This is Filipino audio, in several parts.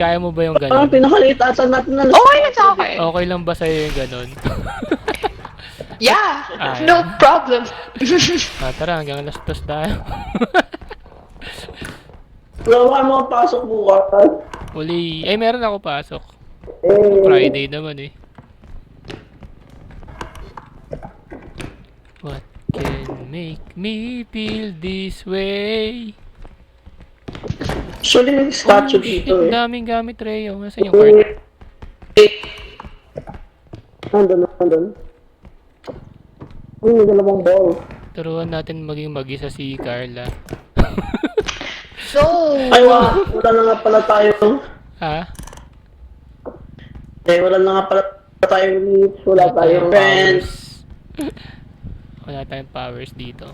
Kaya mo ba yung Parang ganon? pinakaliit ata natin na Okay lang sa akin. Okay lang ba sa'yo yung ganon? Yeah, Ah, no yan. problem. Tara, hanggang alas 2 tayo. Wala ka makapasok bukas. Uli. Ay, meron ako pasok. Eh, Friday naman eh. What can make me feel this way? actually may statue Shit, dito eh. daming gamit, Reo. Nasaan yung card? Nandun. Uy, may dalawang ball. Turuan natin maging mag-isa si Carla. No. Ay, wala na nga pala tayo. Ha? Wala na nga pala tayong needs. Wala tayong rent. Wala tayong powers dito.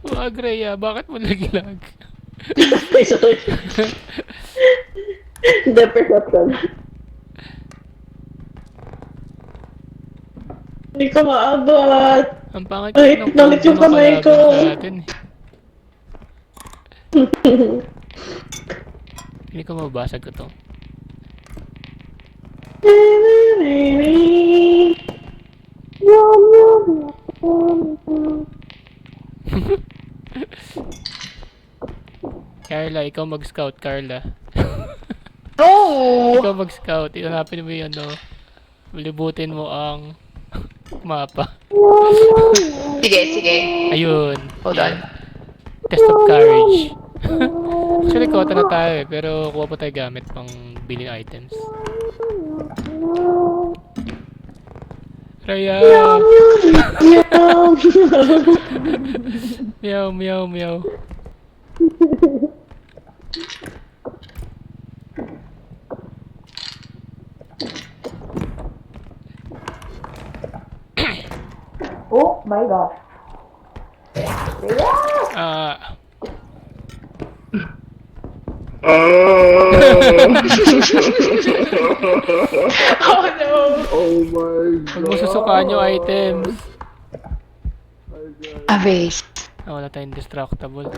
Wag, Rhea. Bakit mo laglag? Sorry. Hindi, perception. Hindi ko maabot. Ang pangit Ay, ng nalit yung kamay ko. natin. Hindi ko mabasag ko to. Carla, ikaw mag-scout, Carla. No. Ikaw mag-scout. Ihanapin mo yung ano. Libutin mo ang mapa. Sige. Ayun. Hold on. Test of courage. Actually, kota na tayo eh. Pero kuha pa tayo gamit pang billing items. Raya! Meow, meow, meow. Oh my gosh. Ah, Oh no. Oh my huwag mo susukaan yung items. A vase. Wala tayong destructible.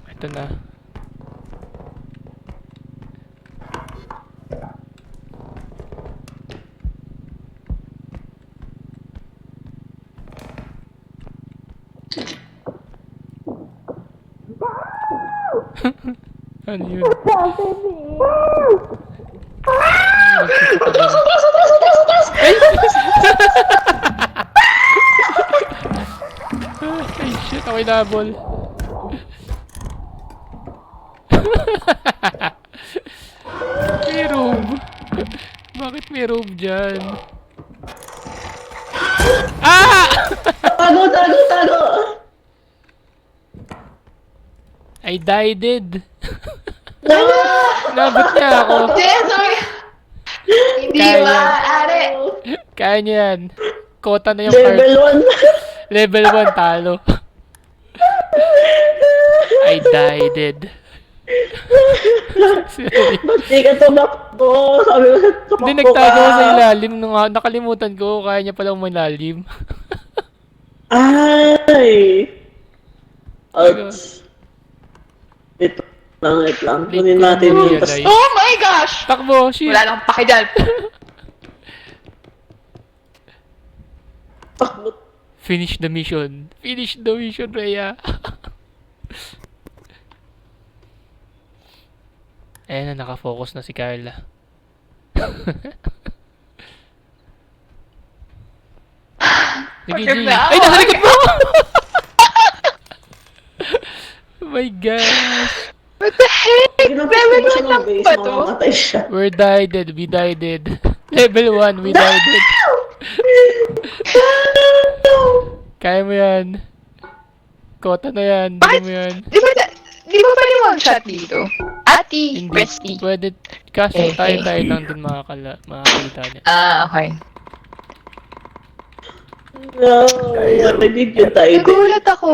Ito na. Ano yun? Ay, shit, ako'y nabol. May robe. Bakit may robe dyan? Ah! Tago! I died. Nabot niya ako. Sorry. Hindi Kaya. maaari. Kaya niya yan. Kota na yung card. Level 1. Level 1 talo. I died. Sorry. Ba't di ka tumakbo? Sabi ko, tumakbo Hindi, nagtago ko sa ilalim. Nakalimutan ko. Kaya niya palang malalim. Ay! Ouch. Ito lang. Kunin natin Late yung ko realize. Oh my gosh. Takbo, shit. Wala nang paki dyan. takbo. Finish the mission. Finish the mission, Rhea. Ayan na, nakafocus na si Carla. Sige, Forgive G. na ako. Ay, nasa likod mo! Oh my gosh. What the heck? Ginamit Level ko siya 1 ng lang base, ba to? mamamatay siya. We're died. We died. Level 1, we died. Kaya mo yan. Kota na yan. Dali mo yan. Di ba pwede one-shot dito? Ati, press E. Pwede. Kaso Eh, tayo eh. lang din makakita niya. Ah, okay. No, narinig yun tayo. Nagulat ako.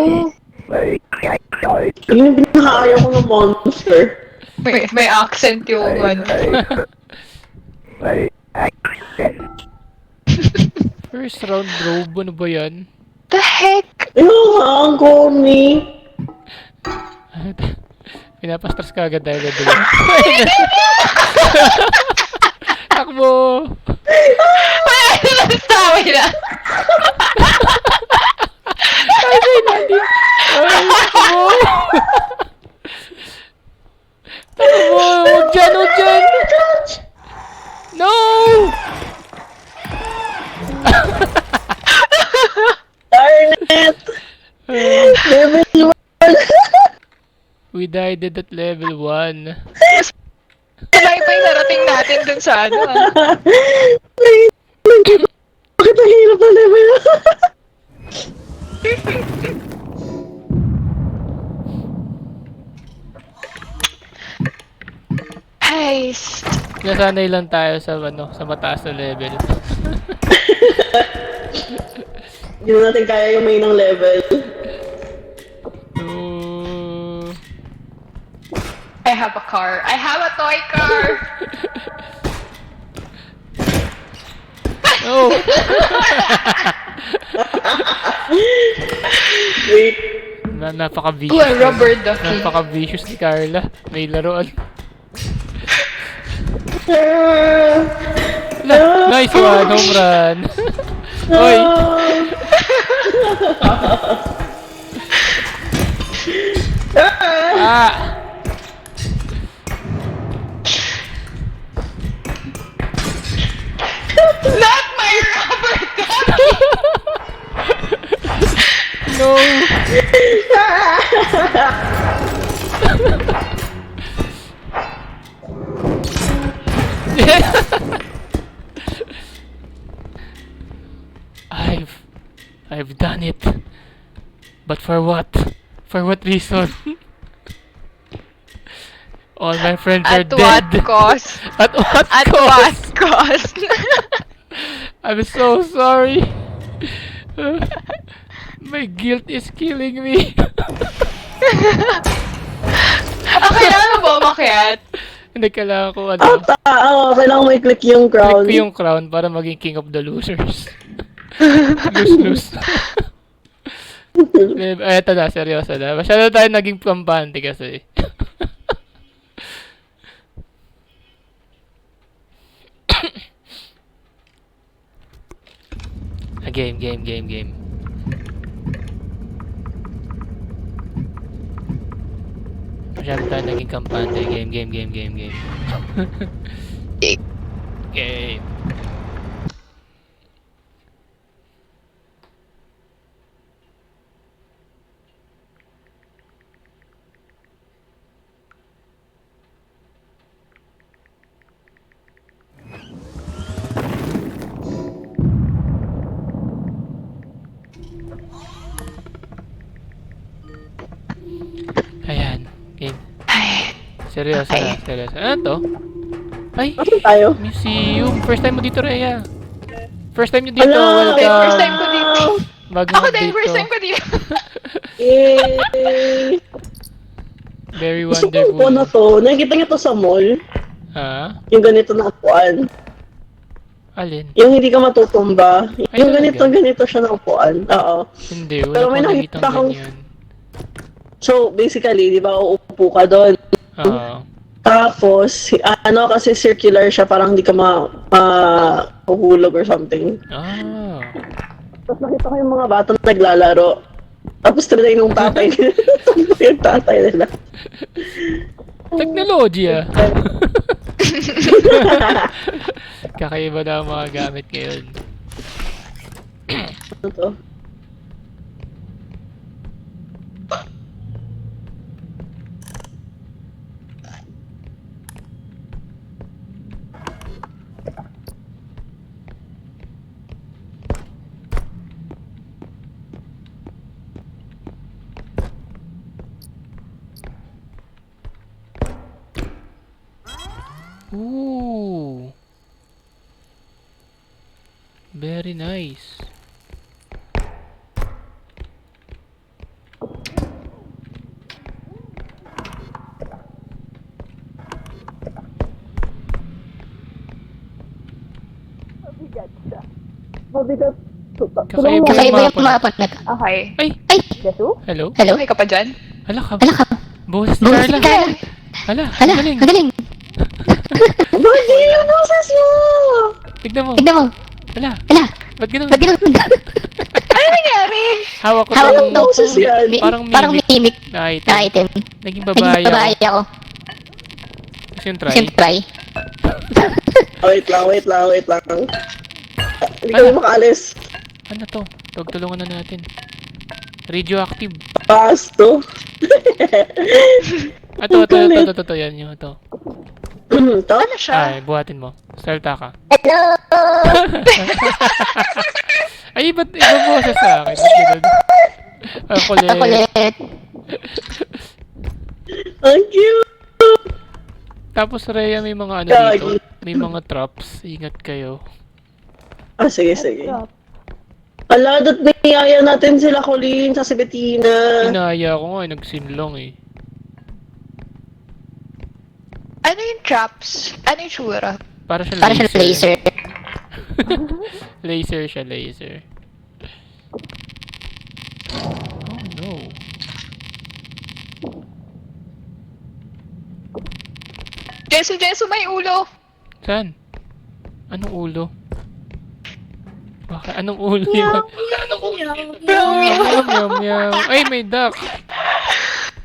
Yun yung pinakaayaw ko ng monster. May accent yung ano. First round robe, ano ba yan? The heck? Yung ang corny. Pinapastras ka agad dahil level 1. Takbo! Wala na stamina. Ay, Nandi! Ay, takbo! Takbo! Huwag dyan! Huwag dyan! No! Darn it! Level 1. We died at level 1. Malaki pa yung narating natin dun sa ano ah. Bakit ang hirap na level 1? Heist. Nasanay lang tayo sa ano, sa mataas na level. Hindi na natin kaya yung main ng level. No. I have a car. I have a toy car. No. Wait. Napaka-vicious. Ooh, a rubber ducky. Napaka-vicious ni Carla. May laruan. Nice one, home run. Oy. Ah. Not my rubber ducky. No. I've done it. But for what? For what reason? All my friends are At dead. what cost? At what At cost? what cost? I'm so sorry. My guilt is killing me. Kailangan mo ba umakyat? Hindi kailangan ko ano. Kailangan mo i-click yung crown. Click ko yung crown para maging king of the losers. Lose. Eto na, seryoso na. Masyado tayo naging kampante kasi. Game. Masyado tayo naging kampante. Game. Game. Ayan. Game. Seryoso na. Ano to? Ay! Asan tayo? Museum. First time mo dito, Rhea. First time nyo dito. Ala! Welcome. First time ko dito. Bagong Ako din, update first to. time ko dito. Yay! Very Gusto ko po na wonderful. to. Nakikita niyo to sa mall? Ha? Yung ganito na upuan. Alin? Yung hindi ka matutumba. Ay, Yung talaga? ganito siya na upuan. Oo. Hindi. Wala Pero ko may nakikita nakita akong- ganyan. So, basically, di ba, uupo ka doon. Oo. Tapos, kasi circular siya, parang hindi ka mahuhulog or something. Ah. Tapos nakita ko yung mga bata na naglalaro. Tapos trinay nung tatay nila. Yung tatay nila. Technology ah. Kakaiba na ang mga gamit ngayon. Ano to? Ooh. Very nice. Mabigat. Kakaiba Kakaiba yung yung mapa. mapa na to. Okay. Ay! Ay! Hello? Hello? Okay ka pa dyan? Hala ka. Hala ka. Boses ni Boses Carla. ni Carla. Hala, Hala, ang galing. ang galing. Bakit yung boses mo? Tignan mo. Tignan mo. Hala, Hala, ba't ganun? ba't ganun? Ano nangyari? Hawak ko Hawak tong ko boses yan. parang mimic na na item. item. Naging Naging babae babae ako. ako. Kasi yung try. Kasi try. Wait lang. Hindi kami makaalis. Ano to? Tulungan na natin. Radioactive. Pass to. Ito. Yan yung ito. To? Ano siya? Ay, buhatin mo. Salta ka. Hello! Ay, ba't ibang boses sa akin? Ba't ganun? Ang kulit. Ang kulit. Ang cute. Tapos, Rhea, may mga ano Gagi. dito. May mga traps. Ingat kayo. Sige. Ala, da't niyaya natin sila Colleen sa Sibetina. Inaya ko nga, nag-sim lang eh. Ano yung traps? Ano yung tsura? Para siya Para siyang laser. Laser siya, laser. Oh no. Jesu, may ulo! Saan? Anong ulo? Bakit? Anong ulo yun? Meow. Ay, may duck!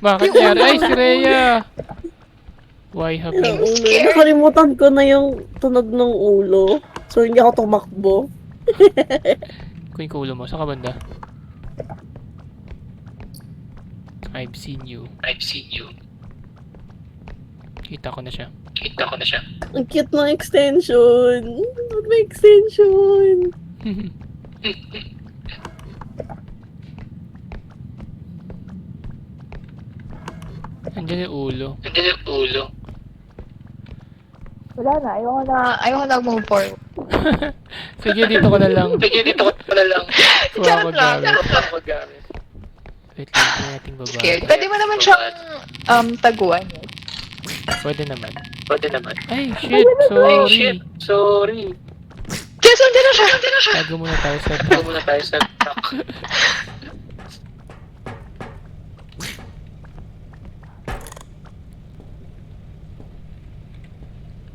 Bakit nangyari? Ay, si Rhea! Why have you... Nakalimutan ko na yung tunog ng ulo. So, hindi ako tumakbo. Kunin ko ulo mo. Saan ka banda? I've seen you. Kita ko na siya. Ang cute ng extension. May extension. Andiyan yung ulo. Wala na, ayoko na move forward. Sige, dito ko na lang. Kuha ko Charot lang. gamit. Wait lang, ito nating babae. Scared. Pwede mo naman siyang taguan. Pwede naman. Ay, shit! Sorry! Jesu, andyan na siya! Tago muna tayo sa truck.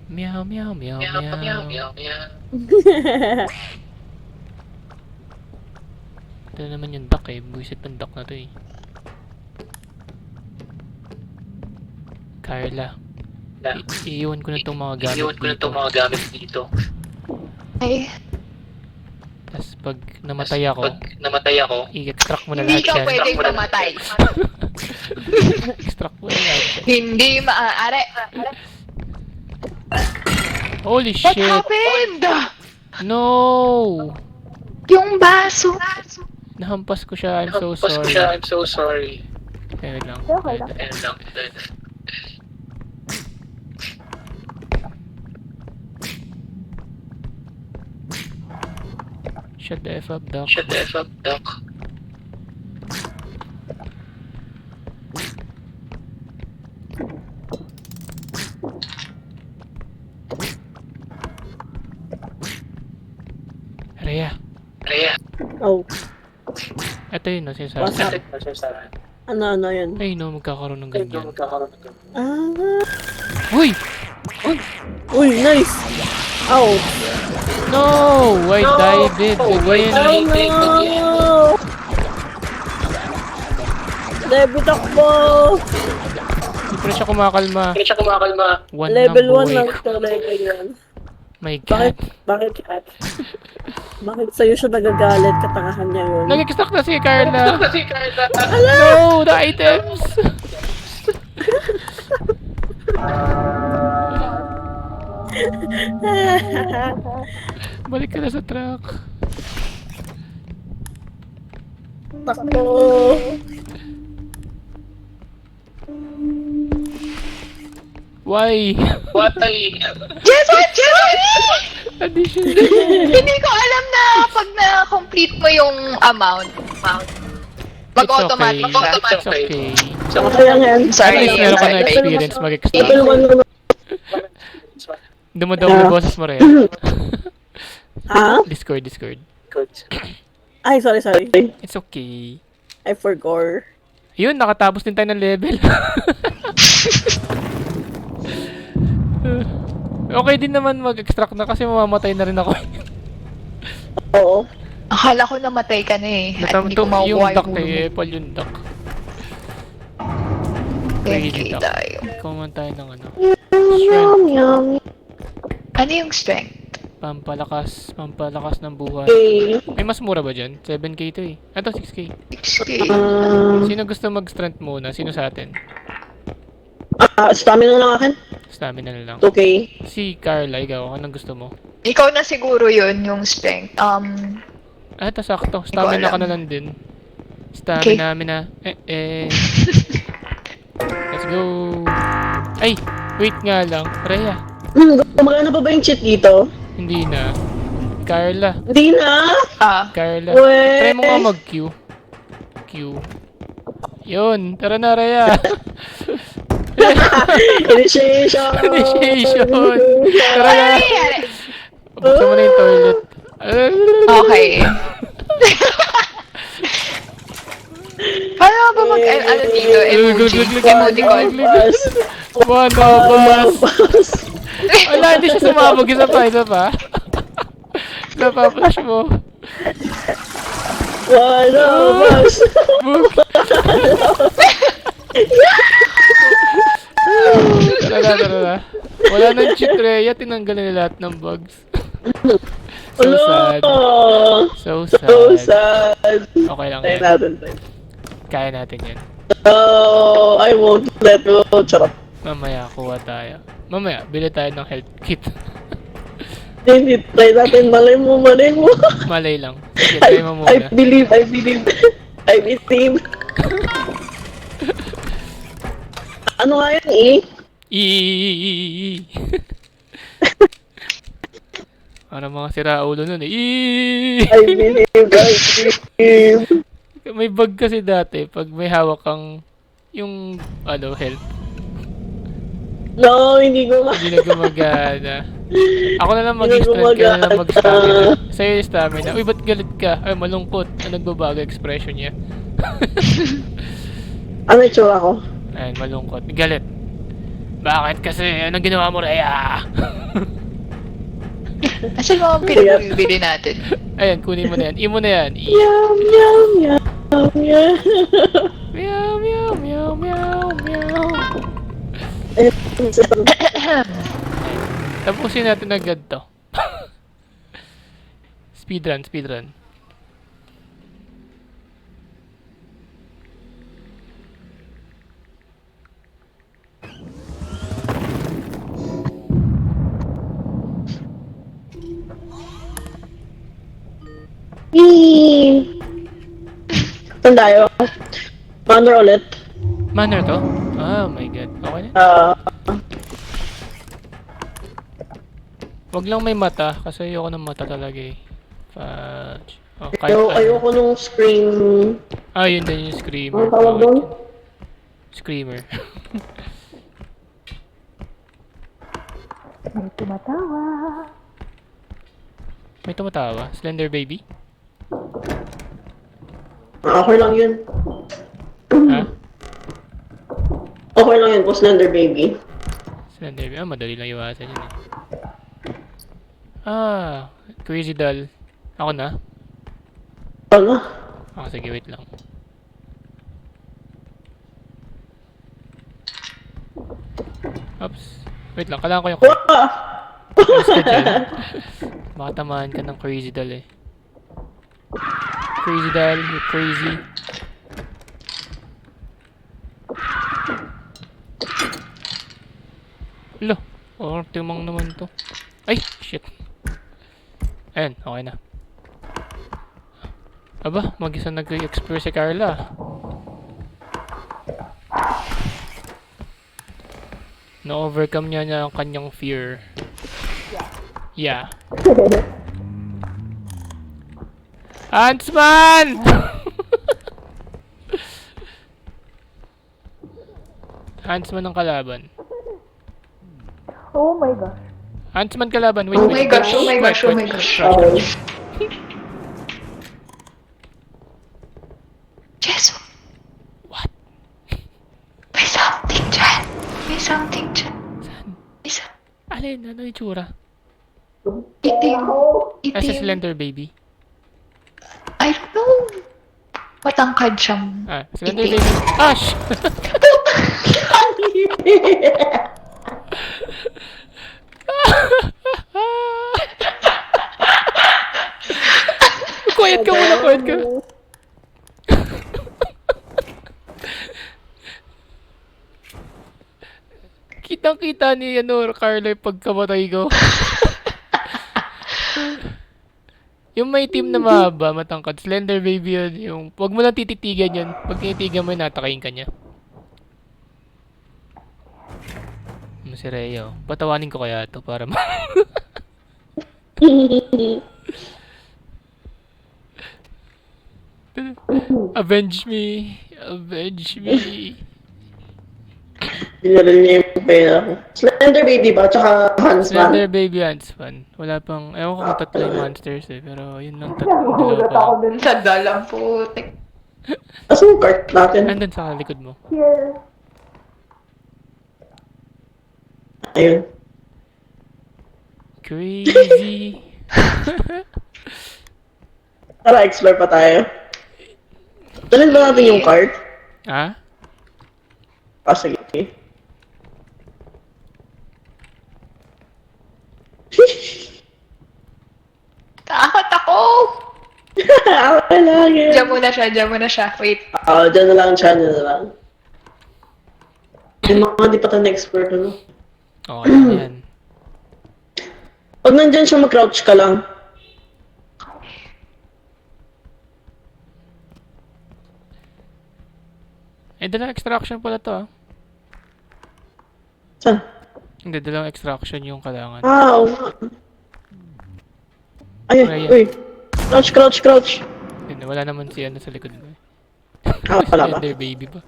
Meow. Ito na naman yung duck eh. Buisit ng duck na to eh. Carla. Iiwan ko na itong mga gamit dito. Ay, Tapos pag namatay ako, i-extract mo na hindi lahat ka yan. pwedeng mamatay. Extract mo na lahat yan. Hindi maaari. Holy What shit! happened? No! Yung baso. Nahampas ko siya. I'm so sorry. Wait lang. Shut the F up, Doc. Rhea. Oh, Ito yun, no? Sinasabi. what's up? Ano yun? Ay, no. Magkakaroon ng ganyan. Ah. Uy! Uy, nice! Ow! No! I died it again. no! Level takbo! Hindi pa rin siya kumakalma. One Level ng 1 buhay lang ko. ito, level 1. My God. Bakit? Bakit sa'yo siya nagagalit? Katangahan niya yun. Nag-extract na si Carla. No! The items! Balik ka na sa truck. Takbo! Why? Jesu! Addition. Hindi ko alam na pag na-complete mo yung amount, mag-automatic siya. It's okay. Kaya nga yan. Sorry, At least meron ka na sorry. experience Level mag-extract. 1 naman. Dumadouble boses mo rin. Ha? Discord. Ay, sorry. It's okay. I forgot. Yun, nakatapos din tayo ng level. Okay din naman mag-extract na kasi mamamatay na rin ako. Oo. Akala ko namatay ka na eh. At hindi ko Yung makukuha duck yung kay ulo mo. Apple yung duck. 10k Crazy duck. tayo. Comment tayo ng ano. Yum, yum. Ano yung strength? Pampalakas ng buhay. Okay. May mas mura ba dyan? 7k to eh. Ito, 6k. 6k. Sino gusto mag-strength muna? Sino sa atin? Stamina lang akin. Stamina na lang. 2K. Si Carla, ikaw, anong gusto mo? Ikaw na siguro yun, yung strength. Ito sakto. Stamina alam. ka na lang din. Okay. Stamina. Let's go. Ay, wait nga lang. Rhea, Gumagana pa ba yung cheat dito? hindi na. Carla. Hindi na. Carla. Weh. Try mo nga mag-Q. Q. Yun. Tara na, Rhea. Initiation. Initiation. Tara na. Buksan mo na yung toilet. Okay. Paano ba ano dito? Emoji? Emoticon? One of us. Wala, hindi siya sumabog. Isa pa. Napapush mo. One of us. Book. Tara na. Wala nang cheat, Rhea. Tinanggal na lahat ng bugs. So sad. So So sad. sad. Okay lang Tayo yan. natin tayo. Kaya natin yan. Oh, I won't let go. Charot. Mamaya, kuha tayo. Mamaya, bili tayo ng health kit. Hindi, try natin. Malay mo. Malay lang. Sige, try mo I muna. believe. Ano nga yun eh? Ano mga siraulo nun eh. I believe. May bug kasi dati pag may hawak kang yung health. No, hindi ko Hindi na gumagana. Ako na lang Hindi na mag-strength, kaya na lang gumagana. mag-stamina. Sa'yo yung stamina. Uy, ba't galit ka? Ay, malungkot. Nagbabago expression niya. Ano yung tsura ko? Ayun, malungkot. Galit. Bakit kasi? Anong ginawa mo, Rhea? Asan mo ang pinag-bili natin? Ayan, kunin mo na yan. Imo na yan. Yum. Meow, meow, meow, meow, meow. Tapusin natin agad to. Speedrun. Saan tayo? Manor ulit. Manner to? Oh my god. Okay na. Wag lang may mata kasi ayoko ng mata talaga eh. Fudge. Oh, kahit Ayoko nung scream. yun din yung screamer. Ano tawag doon? Screamer. May tumatawa. Slender baby? Okay lang yun. Ha? Okay lang yun, po Slender Baby. Slender baby? Madali lang iwasan yun eh. Crazy doll. Ako na? Ano? Sige, wait lang. Oops. Wait lang, kailangan ko yung alis ka dyan. Baka tamaan ka ng crazy doll eh. Crazy doll, you're crazy. Lo, timang naman to. Ay, shit. Ayan, okay na. Aba, mag-isa nag-explore si Carla. Na-overcome niya ang kanyang fear. Yeah. Huntsman! Huntsman ang kalaban. Oh my god. Huntsman kalaban. Wait, Oh my gosh. Oh. May something dyan. Saan? Isa. Alin? Ano yung tsura? Itim. Ah, sa Itim. Slender Baby. I don't know. Matangkad siyang Ah, Slender itim. Baby. Ash! Quiet ka muna, quiet ka. Kitang-kita ni Carlo yung pagkamatay ko. Yung may team na mahaba, matangkad, Slender Baby yun. Yung, wag mo lang tititigan yun. Pag tinitigan mo yun, natakayin ka niya. Si Rhea, patawanin ko kaya to para Avenge me. Avenge me. Dinala niya yung pera ko. Slender Baby ba? Tsaka Hansman? Slender Baby Huntsman. Wala pang, ewan ko kung tatlo yung monsters eh. Pero yun lang tatlo. Nagulat ako dun. Sa dalang putik. Asan yung cart natin? Andun sa likod mo. Here. Ayun. Crazy. Tara, explore pa tayo. Dalhin ba natin yung cart? Ha? Ah, sige. Takot ako! Ako lang yun. Diyan muna siya. Wait. Oo, dyan na lang siya, dyan na lang. Yung mga di pa tayo na-explore, ano? Okay lang yan. Pag nandyan siya, mag-crouch ka lang. Eh, dalang extraction pala to ah. Saan? Hindi, dalang extraction yung kailangan. Ah, oo nga. Ay, Ayan. uy. Crouch, crouch, crouch. Hindi, wala naman si ano sa likod mo eh. Ah, pala ba? Slender Baby ba?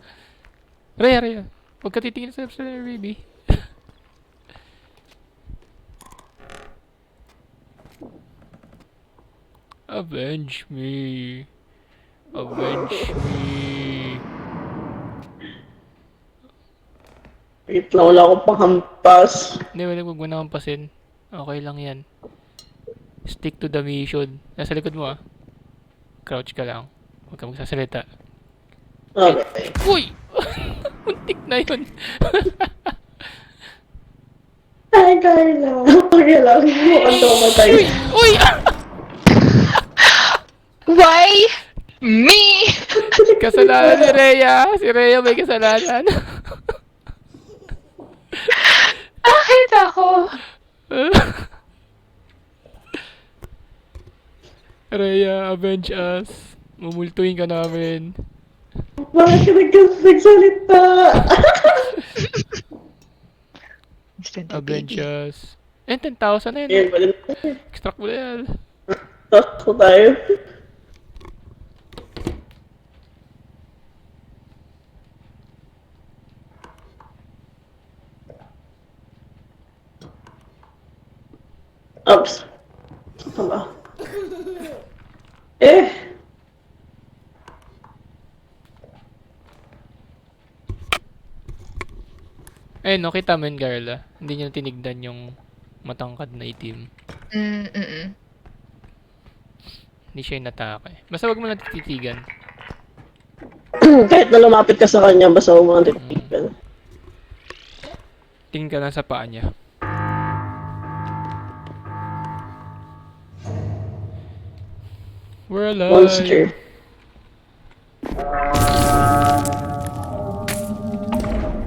Rhea. Huwag ka titingin sa Slender Baby. Avenge me. Avenge me. Wait lang, wala akong panghampas. Hindi, huwag mo na kampasin. Okay lang yan. Stick to the mission. Nasa likod mo ah. Crouch ka lang. Huwag ka magsasalita. Okay. Uy! Muntik na yun. Ay, Carla. Okay lang. Mukhang tumatay. Uy! Why? Me? Kasalanan ni Rhea. Si Rhea may kasalanan. Bakit ako? Rhea, avenge us. Mumultuin ka namin. Bakit ka nagsalita? Avenge us. Eh, 10,000 na yun. Ayan, pwede na. Extract mo na yan. Takot tayo. Oops. Tama. Eh. Eh, no, kita mo yun, Garla. Hindi niya tinignan yung matangkad na itim. Hindi siya yung natake. Basta wag mo na tititigan. Kahit na lumapit ka sa kanya, basta huwag mo nang titigan. Tingin ka lang sa paa niya. We're alive! Monster.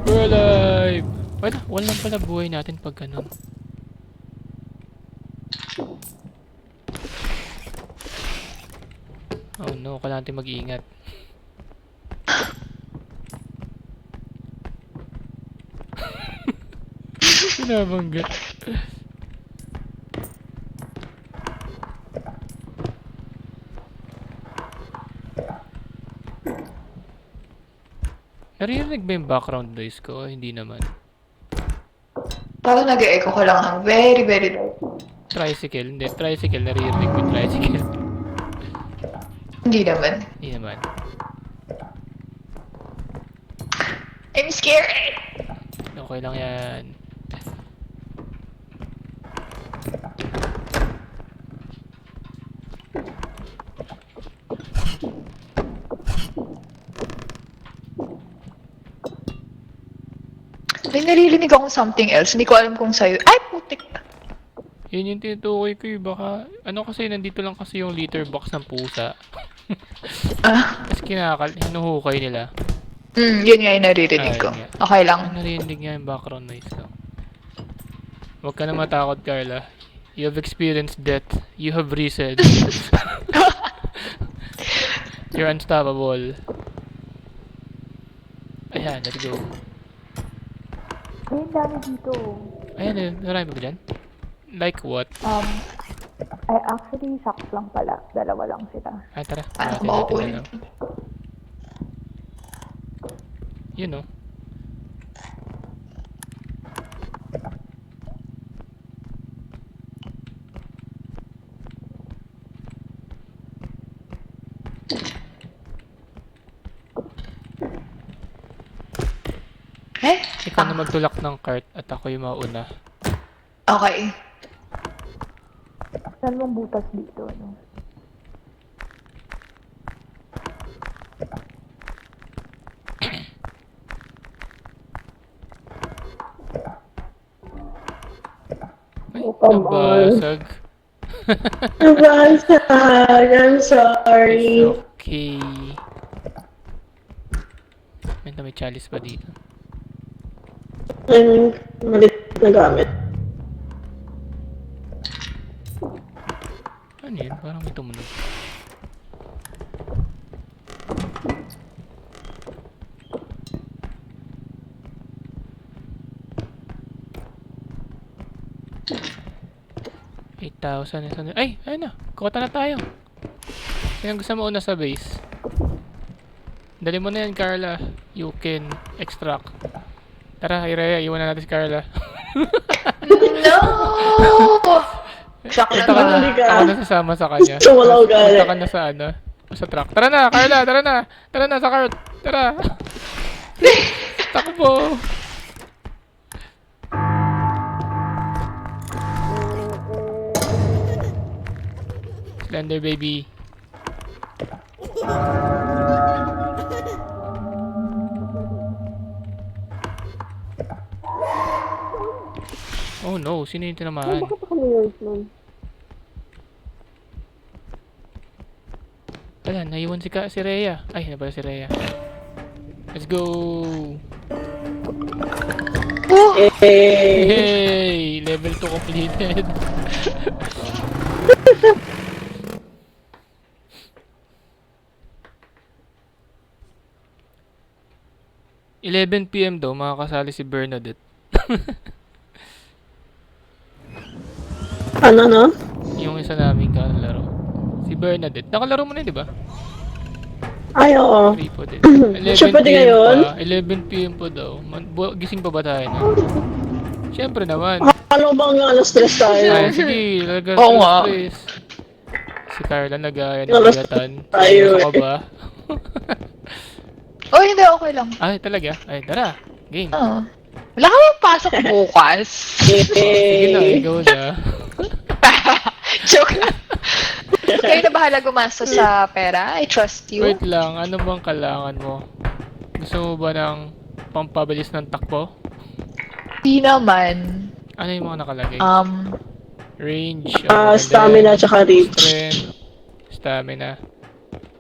We're alive! Wala pala buhay natin pag ganun. Oh no, kailangan natin mag-iingat. Pinabangga. Narinig ba yung background noise ko? Hindi naman. Parang nag-echo ko lang ng very, very low. Tricycle? Hindi. Tricycle. Naririnig ko yung tricycle. Hindi naman. Hindi naman. I'm scared! Okay lang yan. May naririnig akong something else. Hindi ko alam kung sa'yo. Ay, putik. Yun yung tinutukoy ko eh. Baka, ano kasi, nandito lang kasi yung litter box ng pusa. Ah, Tapos hinuhukay nila. yun nga yung naririnig Ah, ko. yun nga. Okay lang. Ang narinig nga yung background noise lang. Huwag ka na matakot, Carla. You have experienced death. You have risen. You're unstoppable. Ayan, let's go. Ay, ang dami dito. Ayan, marami pa ba dyan? Like what? Ay, actually, socks lang pala. Dalawa lang sila. Ah, tara. Ano Natin ba natin ako na lang. Yun oh. Eh? Ikaw na magtulak ng cart at ako yung mauna. Okay. Saan mong butas dito, no? Ay, Oh, come nabasag. Nabasag. I'm It's sorry. okay. May chalice pa dito. Ang malit na gamit. Ano yun? Parang may tumunog. $8,000. Ay! Ayun na! Kota na tayo! Sino gusto mo una sa base? Dali mo na yan, Carla. You can extract. Tara, Irea, iwan na natin si Carla. No! Shock Punta ka na. Hindi ka. Ako na sasama sa kanya. Gusto wala ugali. Punta ka na sa ano. Sa truck. Tara na, Carla! Tara na! Tara na sa cart! Tara! Takbo! Slender baby. Oh no, sino yung tinamaan? Wala, naiwan si Rhea. Ay, na pala si Rhea. Let's go! Eh, Hey! Level 2 completed. $11 PM daw, makakasali si Bernadette. ano no? Yung isa naming kalaro. Si Bernadette. Nakalaro mo na, di ba? Ay, oo. Free po din. Siya pwede ngayon? 11 PM pa daw. Gising pa ba tayo na? Siyempre naman. Akala ko bang alas 3 tayo? Ay, sige, lagas Oo nga. please. Si Carla nagaya ng Alas bigatan. tayo Seryoso ka ba? Oh, hindi. Okay lang. Ay, talaga? Ay, tara. Game. Oo. Wala kami pasok bukas. Sige na, Eh, ikaw na. Joke lang. Kayo na bahala gumastos sa pera. I trust you. Wait lang, ano bang kailangan mo? Gusto mo ba ng pampabilis ng takbo? Di naman. Ano yung mga nakalagay? Range. stamina tsaka reach. Strength. Stamina.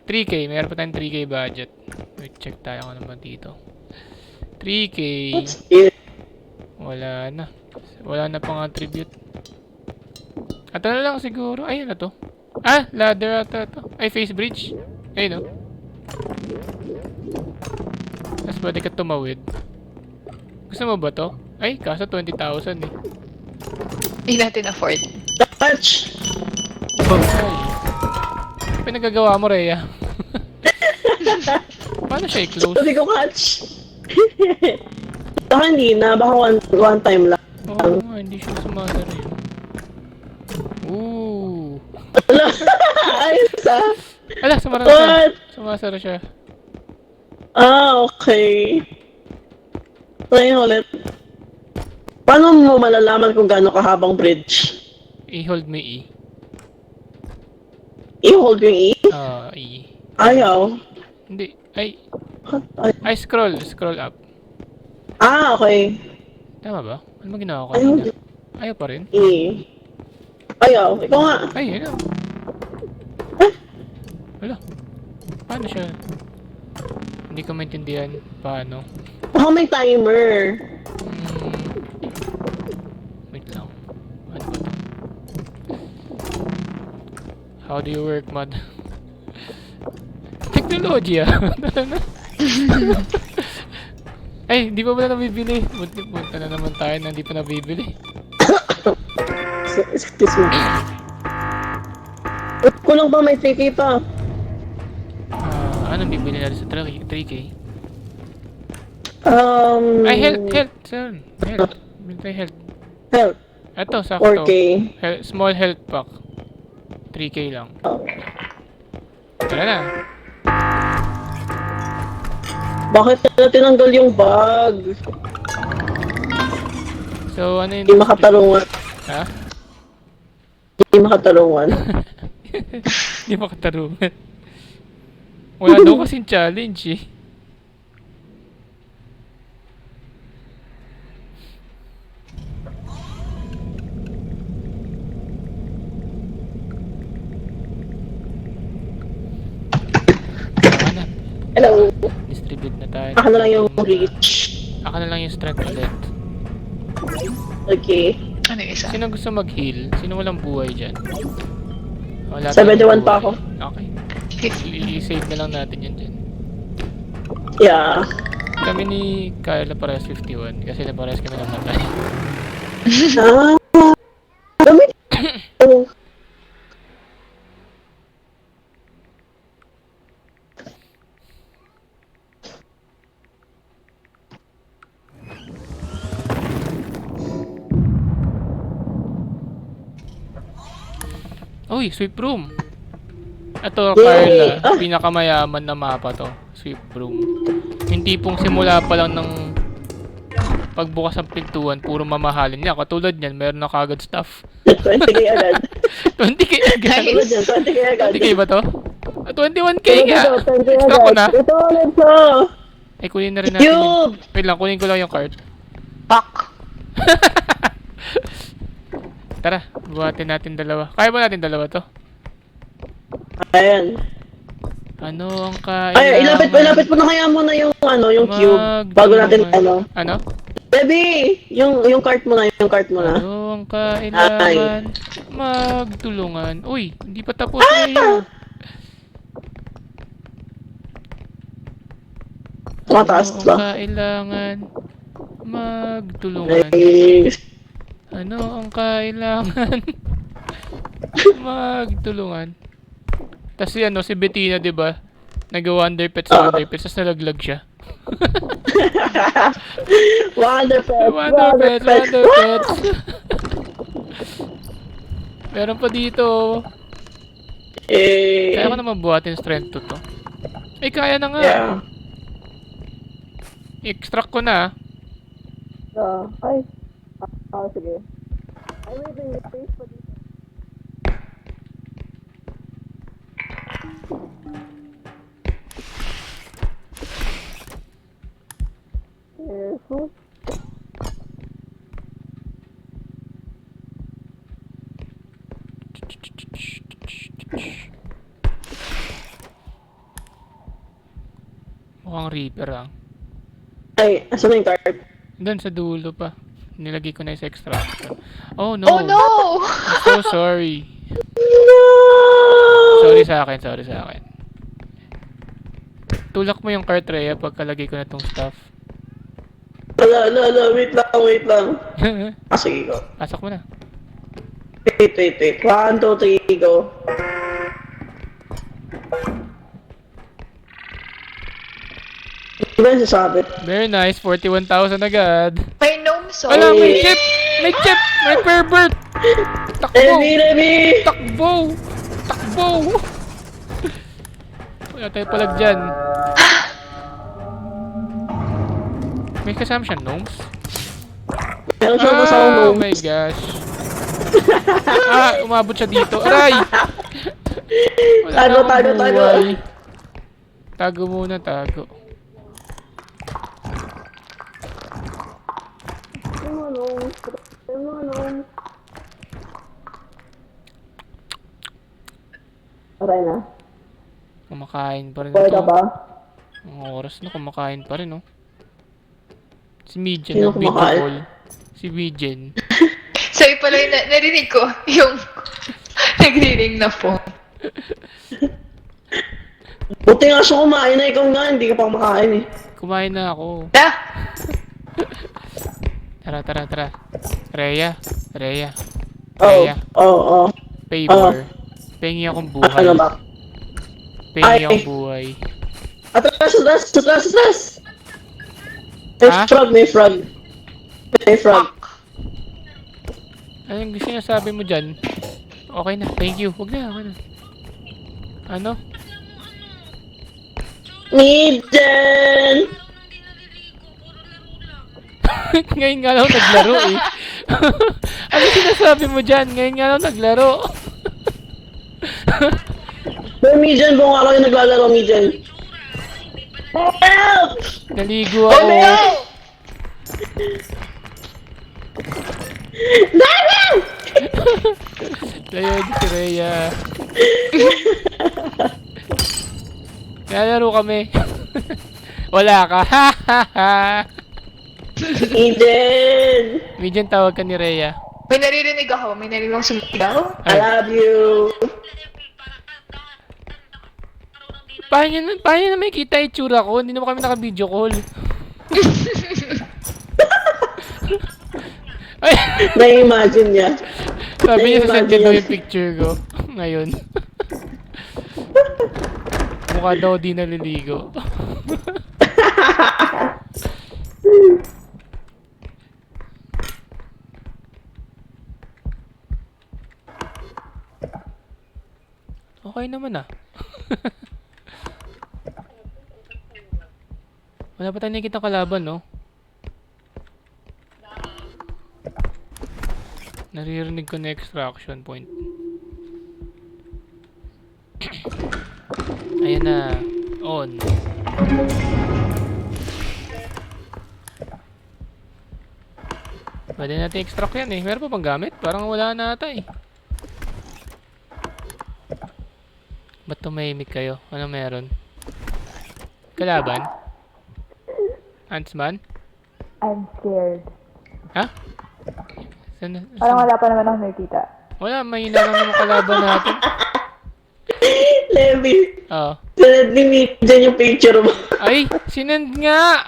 3K. Meron pa tayong 3K budget. Wait, check tayo kung ano ba dito. 3K. What's it? Wala na. Wala na pang attribute. At ano lang siguro. Ayun na to. Ah, ladder ata to. Ay, face bridge. Ayun no. Tapos pwede ka tumawid. Gusto mo ba to? Ay, kaso 20,000 eh. Hindi natin afford. Touch! Ay. Pinagagawa mo, Rhea. Paano siya i-close? Sabi ko catch. Baka hindi na, baka one time lang. Oo nga, hindi siya sumasara yun. Ooh. Ayos ah. Ala, sumarang siya. What? Sumasara siya. Ah, okay. Try ulit. Paano mo malalaman kung gaano kahabang bridge? I-hold mo E. I-hold yung E? E. Ayaw. Hindi. Ay, Ay. scroll. Scroll up. Okay. Tama ba? Ano ba ginawa ko Ayaw. kanina? Ayaw pa rin? E. Ayaw. Ikaw nga. Ay, ano? Wala. Paano siya? Hindi ko maintindihan. Paano? Baka may timer. Wait lang. Ano ba to? How do you work, Mad? Technology, ah. Ay, hindi pa pala nabibili. Punta na naman tayo na hindi pa nabibili. Excuse me. Kulang pa may 3K pa. Anong bibili natin sa 3K? Um... Ay, health, sir. Health. Bili tayo health. Health. Ito, sakto. 4K. Small health pack. 3K lang. Oh. Tara na. Bakit na tinanggal yung bag? So, ano yun? Hindi makatarungan. Ha? Hindi makatarungan. Hindi makatarungan. Wala daw kasing challenge eh. Tama na. Hello. Distribute na tayo. Ako na lang yung reach. Ako na lang yung strength ulit. Okay. Ano yung isa? Sino gusto mag-heal? Sino walang buhay dyan? Wala 71 tayong pa buhay. ako. Okay. I-save na lang natin yun dyan. Yeah. Kami ni Kyla parehas 51 kasi na parehas kami namatay. Ah. Gamit. Oh. Uy, sweep room! Ito, Yay! Carla, pinakamayaman na mapa to. Sweep room. Yung tipong simula pa lang ng pagbukas ng pintuan, puro mamahalin niya. Katulad niyan, meron na kagad stuff. 20K agad. 20k agad. Tulad yan, 20K agad. 20k ba to? 21k nga! Ito, 20K Extra ko agad. na. Ito ulit ko. Ay, kunin na rin natin yung... Cube! Wait lang, kunin ko lang yung card. Pak. Tara, buhatin natin dalawa. Kaya ba natin dalawa to? Ayan. Ano ang kailangan? Ay, ilapit mo na kaya muna yung yung cube. Bago natin Ano? Baby! Yung cart mo na, yung cart mo na. Ano ang kailangan? Magtulungan. Uy, hindi pa tapos ngayon. Tumataas Ano ang ba? kailangan? Magtulungan. Nice. Ano ang kailangan? Magtulungan. Tas si si Bettina, 'di ba? Nag-wonder pets sa wonder pets, tas nalaglag siya. Wonder Pets! Wonder pets. Meron pa dito. Eh, Kaya ko naman buhatin strength to. Eh, kaya na nga. yeah. I-extract ko na. Ay. Sige. Ay, wait, space pa dito. Careful. Mukhang Reaper ah. Ay, asan na yung card? Doon sa dulo pa. Nilagay ko na yung sa extraction. Oh no! Oh no! I'm so sorry. No! Sorry sa akin. Tulak mo yung cart, Rhea, pagkalagay ko na tong stuff. Ala, wait lang. Ah, sige, go. Pasok mo na. Wait. 1, 2, 3, go. Di ba yung sasabit? Very nice. 41,000 agad. May gnome so. Ala, may chip! May chip! May pervert! Takbo! Remy! Takbo! Wala tayo palag dyan. May kasama siya, gnomes? Meron siya sa Oh ulo. my gosh. Umabot siya dito. Aray! Wala Tago, na akong tago, tago. buhay. Tago muna, tago. Aray na. Kumakain pa rin Buhay ka ito. ba? Ang oras na kumakain pa rin, oh. Si Mijen, Sino nag-video kumakain? call. Si Mijen. Sa'yo pala yung narinig ko, yung nagriring na phone. Buti nga siya kumain na, ikaw nga, hindi ka pa kumakain eh. Kumain na ako. Ah! Tara, tara, tara. Rhea. Rhea. Oh, Rhea. oh. Favor. Pengi akong buhay. Ano ba? Pengi Ay. akong buhay. Atras, atras, atras, atras! May Ha? frog, may frog. May frog. Anong gusto niya sabi mo dyan? Okay na, thank you. Huwag na, okay na. Ano? Midgen! Ngayon nga lang ako naglaro eh. Ano sinasabi mo dyan? Ngayon nga lang ako naglaro. May Midgen, buong araw yung naglalaro, Midgen. Help! Naligo Oh ako. no! Dami! Ayun, si Rhea. Nalaro kami. Wala ka. Ha ha ha. Midgen! Medyo tawag ka ni Rhea. May naririnig ako, may naririnig akong sumigaw. I love you! Paano nyo na may kita itsura ko? Hindi naman kami naka-video call. Ay, Na-imagine niya. sabi niya sa Na-imagine daw niya. yung picture ko. Ngayon. Mukha daw di naliligo. Okay naman ah. Wala pa tayo nakikita kalaban, no? Naririnig ko na extraction point. Ayan na. On. Pwede natin extract yan eh. Meron pa bang gamit? Parang wala na ata eh. Ba't tumahimik kayo? Ano meron? Kalaban? Huntsman? I'm scared. Ha? Saan? Parang wala pa naman ako nakikita. Wala, may na lang naman kalaban natin. Levi, Oo. sinad ni Midgen yung picture mo. Ay! Sinend nga!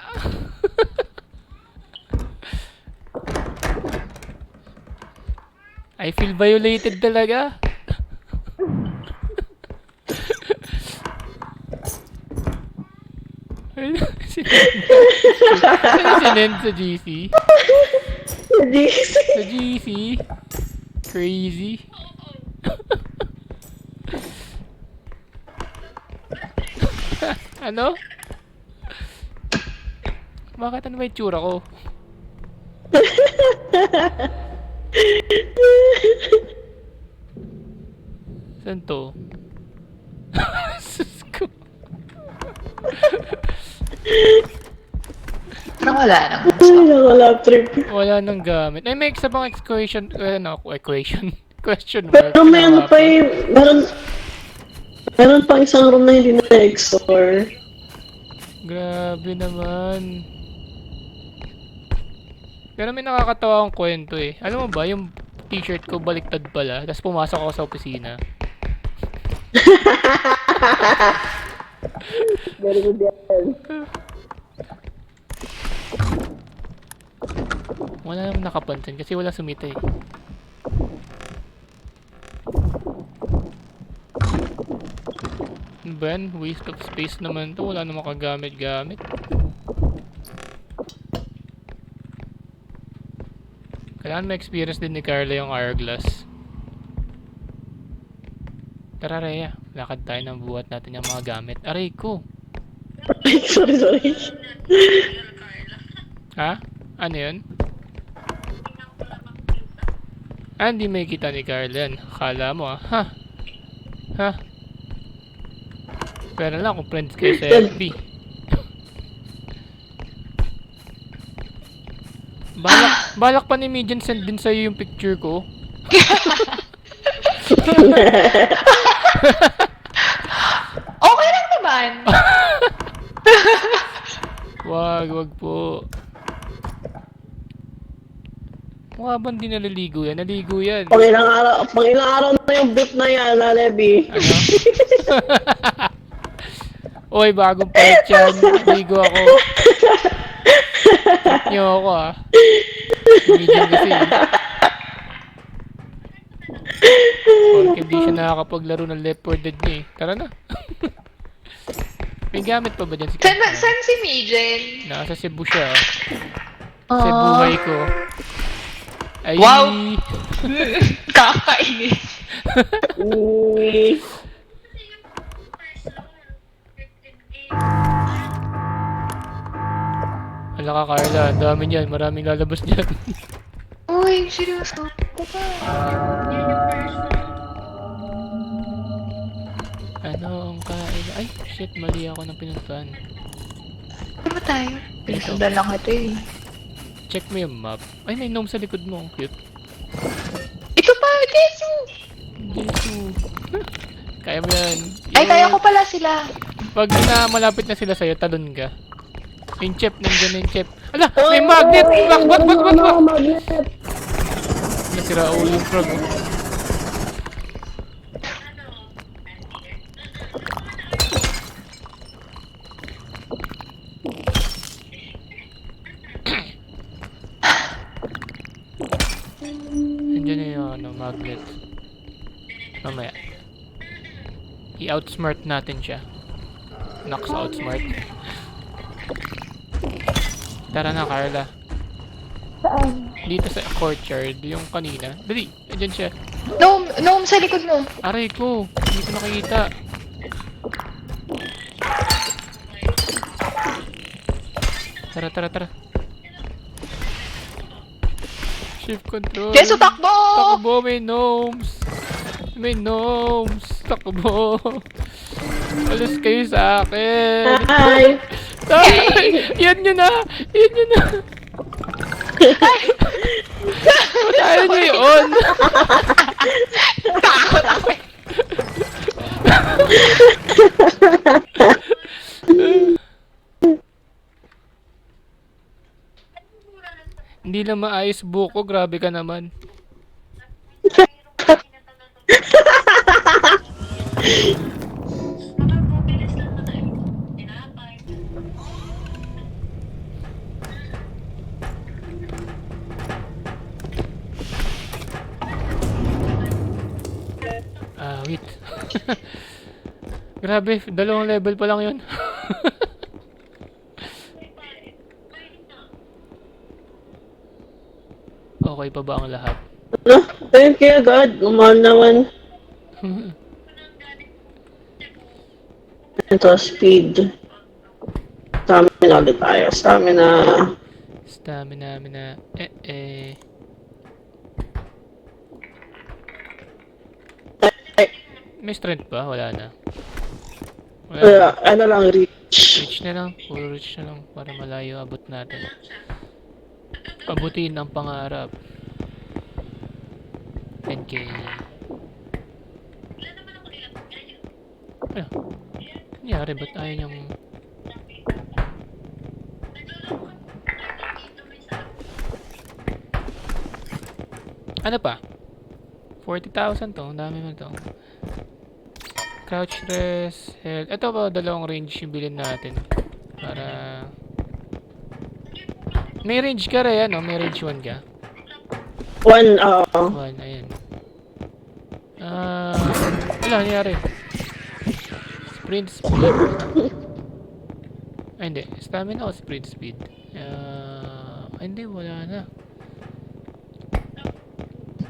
I feel violated talaga. Sinend sa GC? JC. Sa GC? Crazy. Ano? Bakit ano ba yung tsura ko? Saan to? Sus ko. Parang wala nang Ay, nakalap trip. Wala nang gamit. Ay, may isa pang equation. Equation. Question mark. Pero may ano Wala pa yung, meron pang isang room na hindi na-explore. Grabe naman. Pero may nakakatawa akong kwento eh. Alam mo ba, yung t-shirt ko baliktad pala, tapos pumasok ako sa opisina. Very good yan. Wala naman nakapansin kasi wala sumita eh. Ano ba yan? Waste of space naman to. Wala naman kagamit-gamit. Kailangan ma-experience din ni Carla yung hourglass. Tara Rhea, lakad tayo ng buhat natin yung mga gamit. Aray ko! Sorry. Ha? Ano yun? Ah, hindi may kita ni Carl yan. Akala mo ah. Ha? Ha? Pero lang kung friends kayo sa FB. Balak pa ni Median send din sa'yo yung picture ko. Okay lang naman. Wag po. Mukha bang di naliligo yan? Naligo yan. Pag ilang araw na yung boot na yan, Levi. Ano? Oy, bagong palit yan. Naligo ako. Tap niyo ako ah. Medium kasi eh. Porque hindi siya nakakapaglaro ng Left 4 Dead niya eh. Tara na. May gamit pa ba dyan si Carl? Saan si Mijen? Nasa Cebu siya ah. Sa buhay ko. Ay. Wow! Kakainis. Hala ka Carla, ang dami niyan. Maraming lalabas niyan. Uy, seryoso. Diba? Ano ang kain? Ay, shit, mali ako ng pinuntahan. Ano ba tayo? Pinasundan lang ito eh. Check mo yung map. Ay, may gnome sa likod mo. Ang cute. Ito pa, Jesu! Jesu. Kaya mo yan. Ay, kaya ko pala sila. Pag na malapit na sila sa'yo, talon ka. Yung chep, nandiyan yung chep. Ala, may magnet! Bak! Magnet! Nasira ulo yung frog. Oh. Nandiyan na yung ano, magnet. Mamaya. I-outsmart natin siya. Nox outsmart. Tara na, Carla. Saan? Dito sa courtyard, yung kanina. Dali, andyan siya. Gnome sa likod mo. Aray ko, hindi ko nakikita. Tara. Shift control. Jesu, takbo! Takbo, may gnomes. Takbo. Alis kayo sa akin. Hi! Ay, yan nyo na. Ayaw nyo yun. Takot ako eh. Hindi na maayos buko, grabe ka naman. Wait. Grabe, 2 level pa lang yun. Okay pa ba ang lahat? Ano? Thank you, God. Umahal naman. Ito, speed. Stamina ulit tayo. Stamina. May strength ba? Wala na. Ano lang, reach. Reach na lang. Puro reach na lang. Para malayo abot natin. Abutin ang pangarap. 10k. Ano? Nangyari? Ba't ayaw niyang... Ano pa? 40,000 to. Ang dami mo to. Crouch rest. Health. Ito ba? 2 range yung bilhin natin. Para... May range ka rin, ano? May range 1 ka? 1, 1, ayan. Wala, nangyari. Sprint speed. Ay, hindi. Stamina o sprint speed? Ay, hindi. Wala na.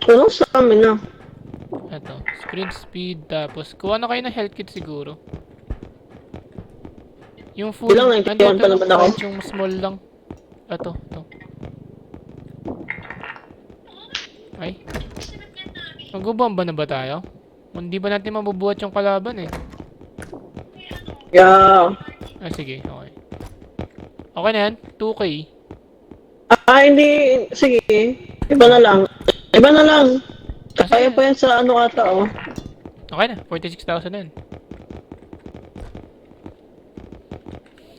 Ano stamina? Ito. Sprint speed. Tapos, kuha na kayo ng health kit siguro. Yung full. Ilang 91 pa naman ako. Kahit yung small lang. Ito. Ay. Magbobomba na ba tayo? Hindi ba natin mabubuhat yung kalaban eh? Yeah. Ah, sige, okay. Okay na yan, 2K. Hindi. Sige. Iba na lang. Iba na lang. Ah, Kaya sige. pa yan sa ano ata, oh. Okay na, 46,000 na yan.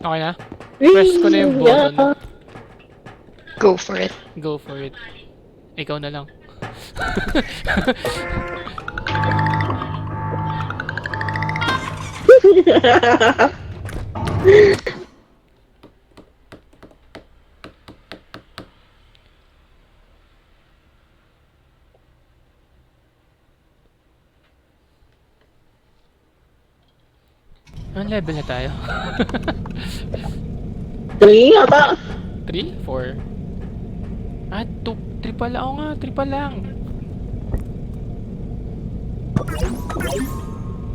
Okay na? Press ko na yung button. Yeah. Go for it. Go for it. Ikaw na lang. Anong level na tayo? 3 ata. 3? 4? Ah, 3 pala. Oo nga, 3 pa lang.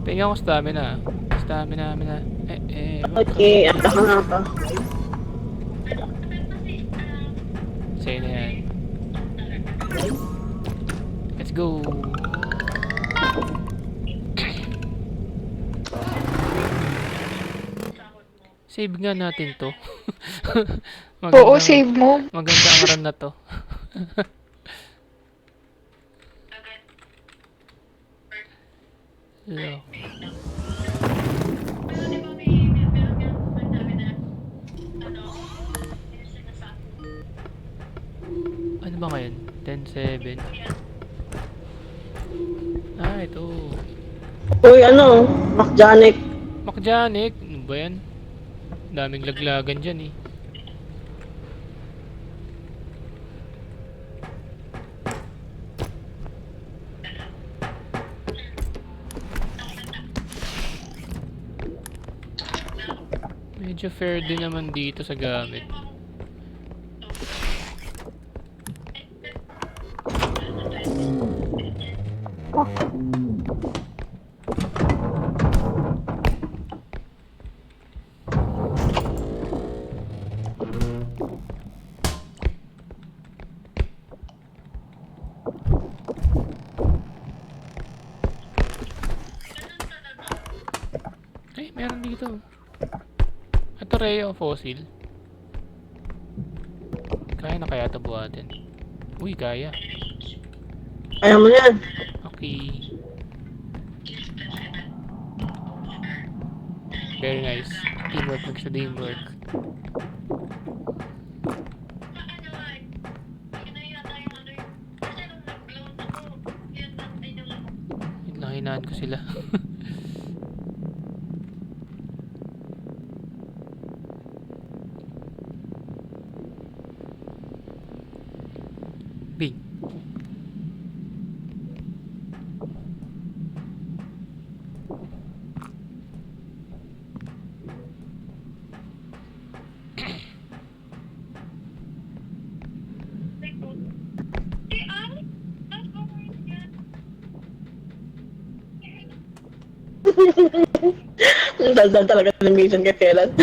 Tingnan ko stamina. Stamina. Okay, ata ka na ata. Sa'yo na yan. Let's go. Save nga natin to. Oo, save mo. Maganda ang run na to. Hello. Ano ba ngayon? 10-7. Ah, ito. Uy, ano? Macjanic. Macjanic. Ano ba yan? Daming laglagan dyan eh. Medyo fair din naman dito sa gamit. Meron dito. Ito Rhea o fossil. Kaya na kaya ito buhatin. Uy, kaya. Kaya mo yan. Okay. Very nice. Teamwork makes the dream work. Hinaan ko sila. Bing. Ang daldal talaga ng mission kay Kailan.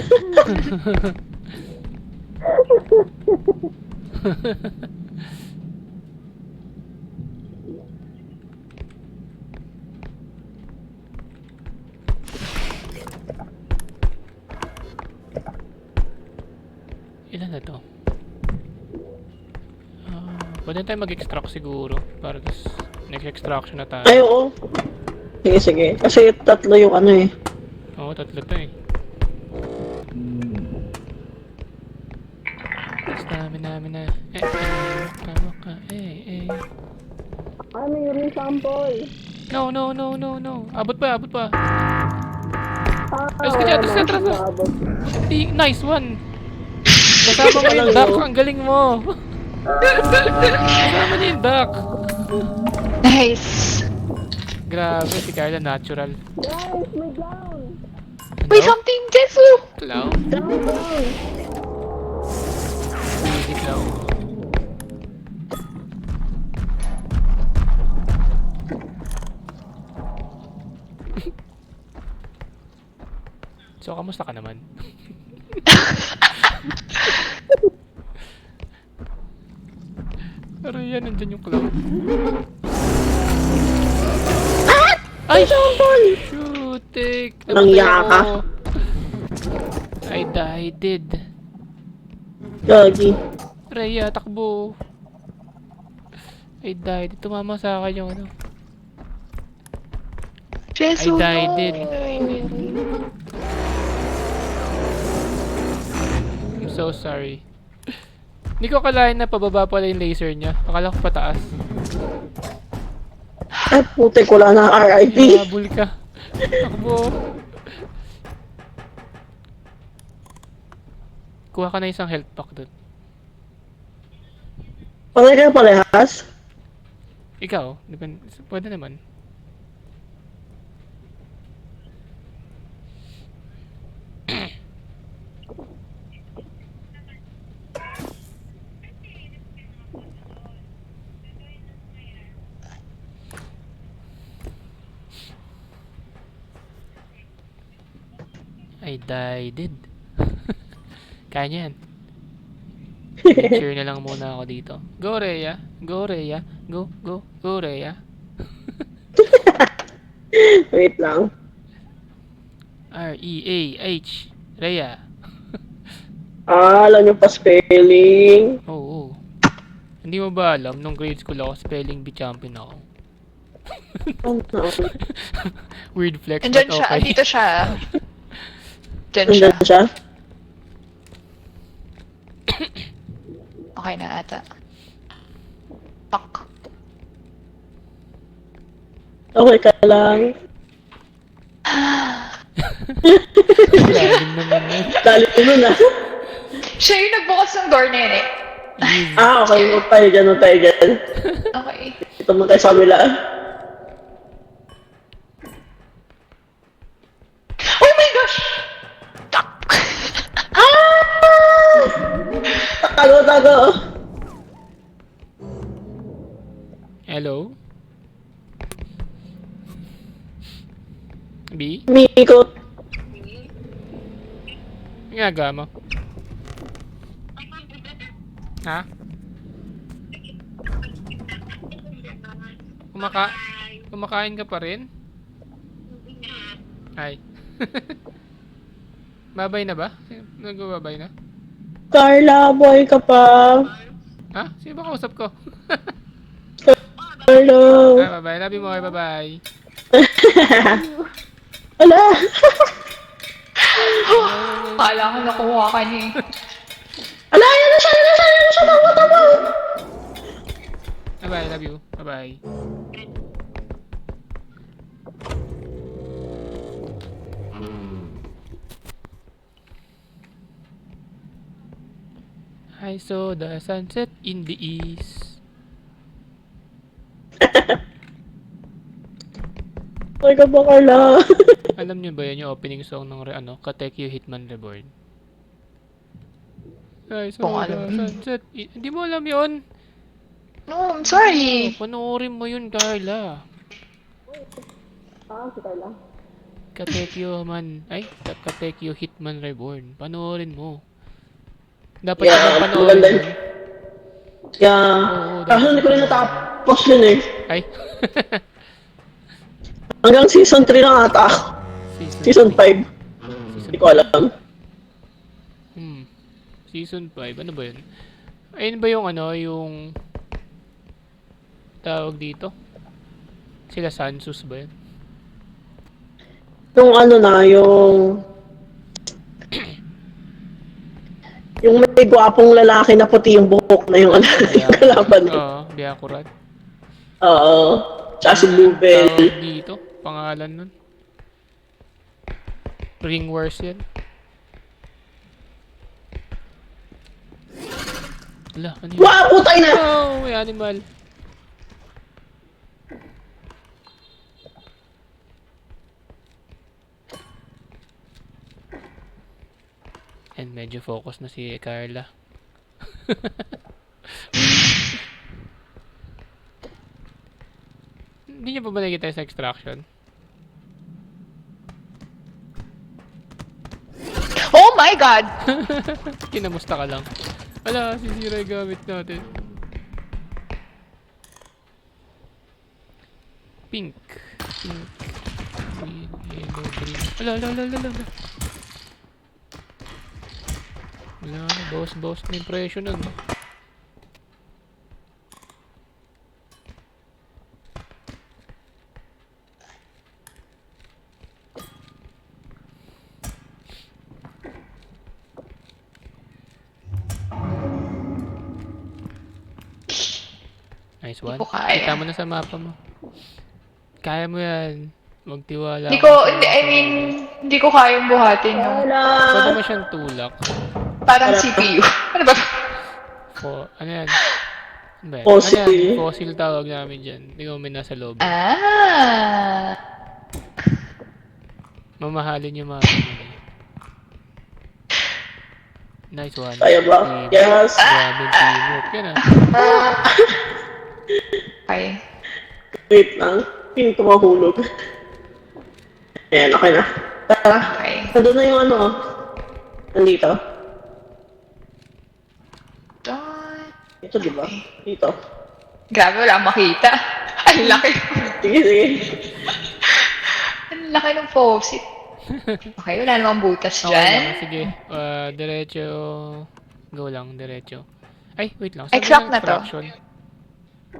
Ilan na to? Pwede tayo mag-extract siguro. Para this next extraction na tayo. Ay, oo. Sige, sige. Kasi tatlo yung ano eh. Oo, tatlo to eh. Stamina. Tama ka. Ano yung sample? No. Abot pa. Ayos ka dyan, atras. Nice one. Kasama mo yung duck, ang galing mo. Kasama niya yung duck. Nice. Grabe, si Carla natural. Guys, may down! May something, Jesu! Clown? Down! Easy clown. So, kamusta ka naman? Pero yan, nandyan yung clown. Ay! Sample! Putik! Nangya ka? I died. Gagi. Rhea, takbo. I died. Tumama sa akin yung ano. Jesu, I no. died. I'm so sorry. Hindi ko akalain na pababa pala yung laser niya. Akala ko pataas. Ay, putik, wala na RIP. Habol ka. Takbo. Kuha ka na isang health pack dun. Patay kayo parehas? Ikaw, pwede naman. I died. Kaya niya yan. Cheer na lang muna ako dito. Go Rhea. Go Rhea. Go, go, go Rhea. Wait lang. R-E-A-H. Rhea. Alam niyo pa spelling. Oo. Hindi mo ba alam, nung grade school ako, spelling bee champion ako. Ano? Weird flex, Andyan but siya, okay. andito siya. Diyan siya. Nandiyan siya? Okay na ata. Fuck. Okay ka lang. Lalim naman yun. Dali mo na. Siya yung nagbukas ng door, nene. Okay. Huwag tayo dyan, huwag tayo dyan. Okay. Ito mo tayo sa kabila. Oh my gosh! Tago, tago. Hello? B? Miko. Ang ginagawa mo? Ha? Kumakain ka pa rin? Ay. Babay na ba? Nagbababay na? Carla, boy ka pa. Ha? Sino ba kausap ko? Hello. Ah, bye-bye. Love you more. Bye-bye. Wala. Kala ko nakuha ka niya eh. Ala, yan na siya, yan na siya, yan na siya. Tama. Bye-bye. Love you. Bye-bye. I saw the sunset in the east. Boy ka ba, Carla? Alam niyo ba yan yung opening song ng Katekyo Hitman Reborn? I Kung saw alam the sunset. Hindi mo alam yun? No, I'm sorry. Panoorin mo yun, Carla. Si Carla. Katekyo man. Ay, Katekyo Hitman Reborn. Panoorin mo. Dapat Yeah, yeah, panoorin maganda yun. yun. Yeah. Oo, Kaso hindi ko rin natapos yun eh. Ay. Hanggang season 3 lang ata ako. Season 5. Hindi ko alam. Season 5. Ano ba yun? Ayun ba yung yung tawag dito? Sila Sansus ba yun? Yung yung may gwapong lalaki na puti yung buhok na yung yung kalaban. Oo, Byakurat. Oo. Tsaka si Bluebell. Tawag dito? Pangalan nun? Ring Wars yan. Ala, ano yun? Wow, putay na! Oh, may animal. And medyo focus na si Carla. Hindi niya pa ba nakikita sa extraction? Oh my God! Kinamusta ka lang. Ala, sisira yung gamit natin. Pink. Pink. green, yellow, green. Ala, ala, ala, ala, ala. Wala na, bawas na yung presyo nun. Nice one. Hindi ko kaya. Kita mo na sa mapa mo. Kaya mo yan. Magtiwala. Hindi ko, I mean, hindi ko kayang buhatin yung Pwede mo siyang tulak. parang CPU. Ano ba? Ano yan? Ano ba yan? Fossil. Ano yan? Fossil tawag namin dyan. Hindi ko may nasa loob. Ah. Mamahalin yung mga ganyan. Nice one. Kaya ba? Team. Yes. Grabe yung teamwork. Yan ah. Okay. Wait lang. Hindi ko mahulog. Ayan, okay na. Tara. Okay. Nandun na yung ano. Nandito. Done. Ito, di ba? Dito. Grabe, wala akong makita. Ang laki. Sige, sige. Ang laki ng faucet. Okay, wala namang butas Okay dyan. lang. Sige. Diretso. Go lang. Diretso. Ay, wait lang. Exact yung na to. extraction?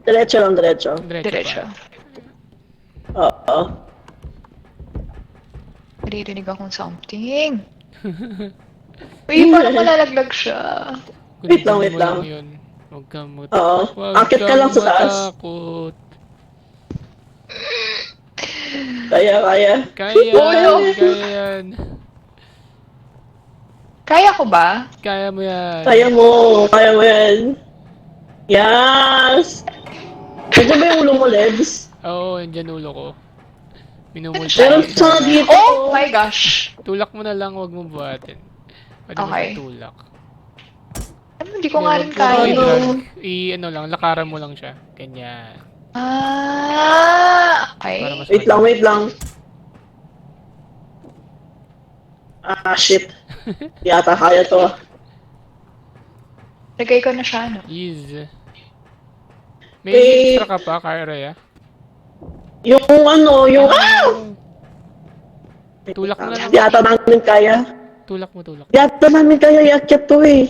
Diretso lang, diretso. Diretso. Oo. Naririnig akong something. Uy, parang malalaglag siya. Wait lang, Kunin wait mo lang. Yun. Huwag kang Oo. Huwag Akit ka lang sa taas. matakot. Kaya, kaya. Kaya Oh, no. kaya yan. Kaya ko ba? Kaya mo yan. Kaya mo. Kaya mo yan. Yes! Nandiyan ba yung ulo mo, Lebs? Oo, yan ulo ko. Minumulta. Meron sa dito. Oh my gosh! Tulak mo na lang, huwag mo buhatin. Pwede mo Okay. siya tulak. Ano, hindi ko nga rin Huwag mo kaya. i-drag. Ano lang, lakaran mo lang siya. Ganyan. Ah, okay. Para mas Wait lang, wait lang. Ah, shit. Yata kaya to. Lagay ko na siya, no? Ease. May Wait. extra ka pa, Kaya? Yung ano, yung... Ah! Tulak mo na lang. Yata namin kaya. Tulak mo, tulak. Yata namin kaya iakyat to eh.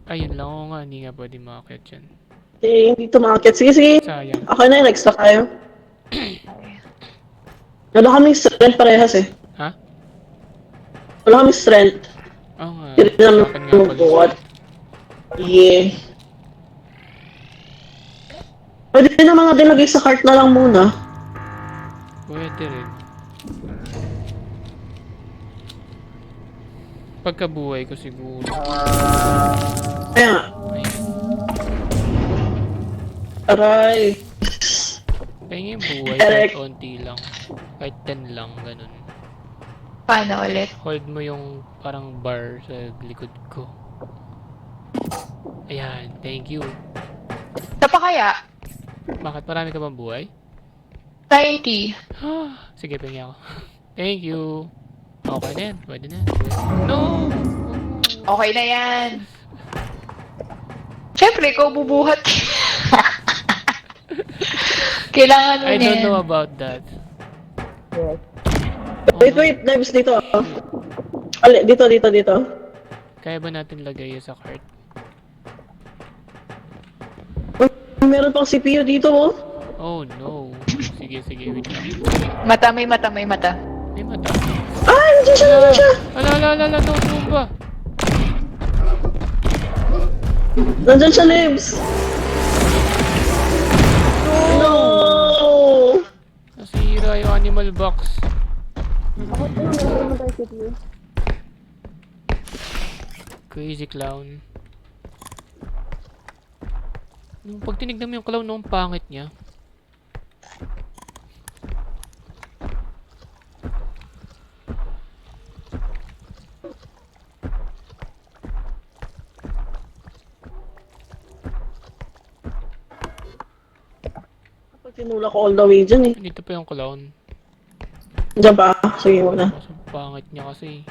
Ayun lang, oo nga, hindi nga pwede makakit yan. Eh, hindi to makakit. Sige, sige. Sayang. Okay na yun, extra tayo. Wala kaming strength parehas eh. Ha? Wala kaming strength. Oo nga. Hindi Sa naman akin nga pala. buhat. Yeah. Pwede na mga dilagay sa cart na lang muna. Pwede rin. Pagkabuhay ko siguro. Kaya nga. Ayun. Aray. Kaya nga yung buhay, Eric. kahit onti lang. Kahit 10 lang, ganun. Paano ulit? Hold mo yung parang bar sa likod ko. Ayan, thank you. Ito pa kaya? Bakit? Marami ka bang buhay? 90. Sige, pengi ako. Thank you. Okay na yan. Pwede na. No! Okay na yan. Siyempre, ikaw bubuhat. Kailangan mo I na don't yan. know about that. Wait, wait. Nebs, dito. Ali, dito, dito, dito. Kaya ba natin lagay yun sa cart? Meron pang CPU dito, oh. Oh no. Sige, sige. Wait lang. Mata, may mata, may mata. May mata. Ah, nandiyan siya, nandiyan siya. Ala, ala, ala, ala. No, tumba. Nandiyan siya, Nebs. No! Nasira yung animal box. Crazy clown. Nung pag tinignan mo yung clown, no, ang pangit niya. Pag tinula ko all the way dyan, eh. Dito pa yung clown. Diyan pa. Sige muna. Mas ang pangit niya kasi.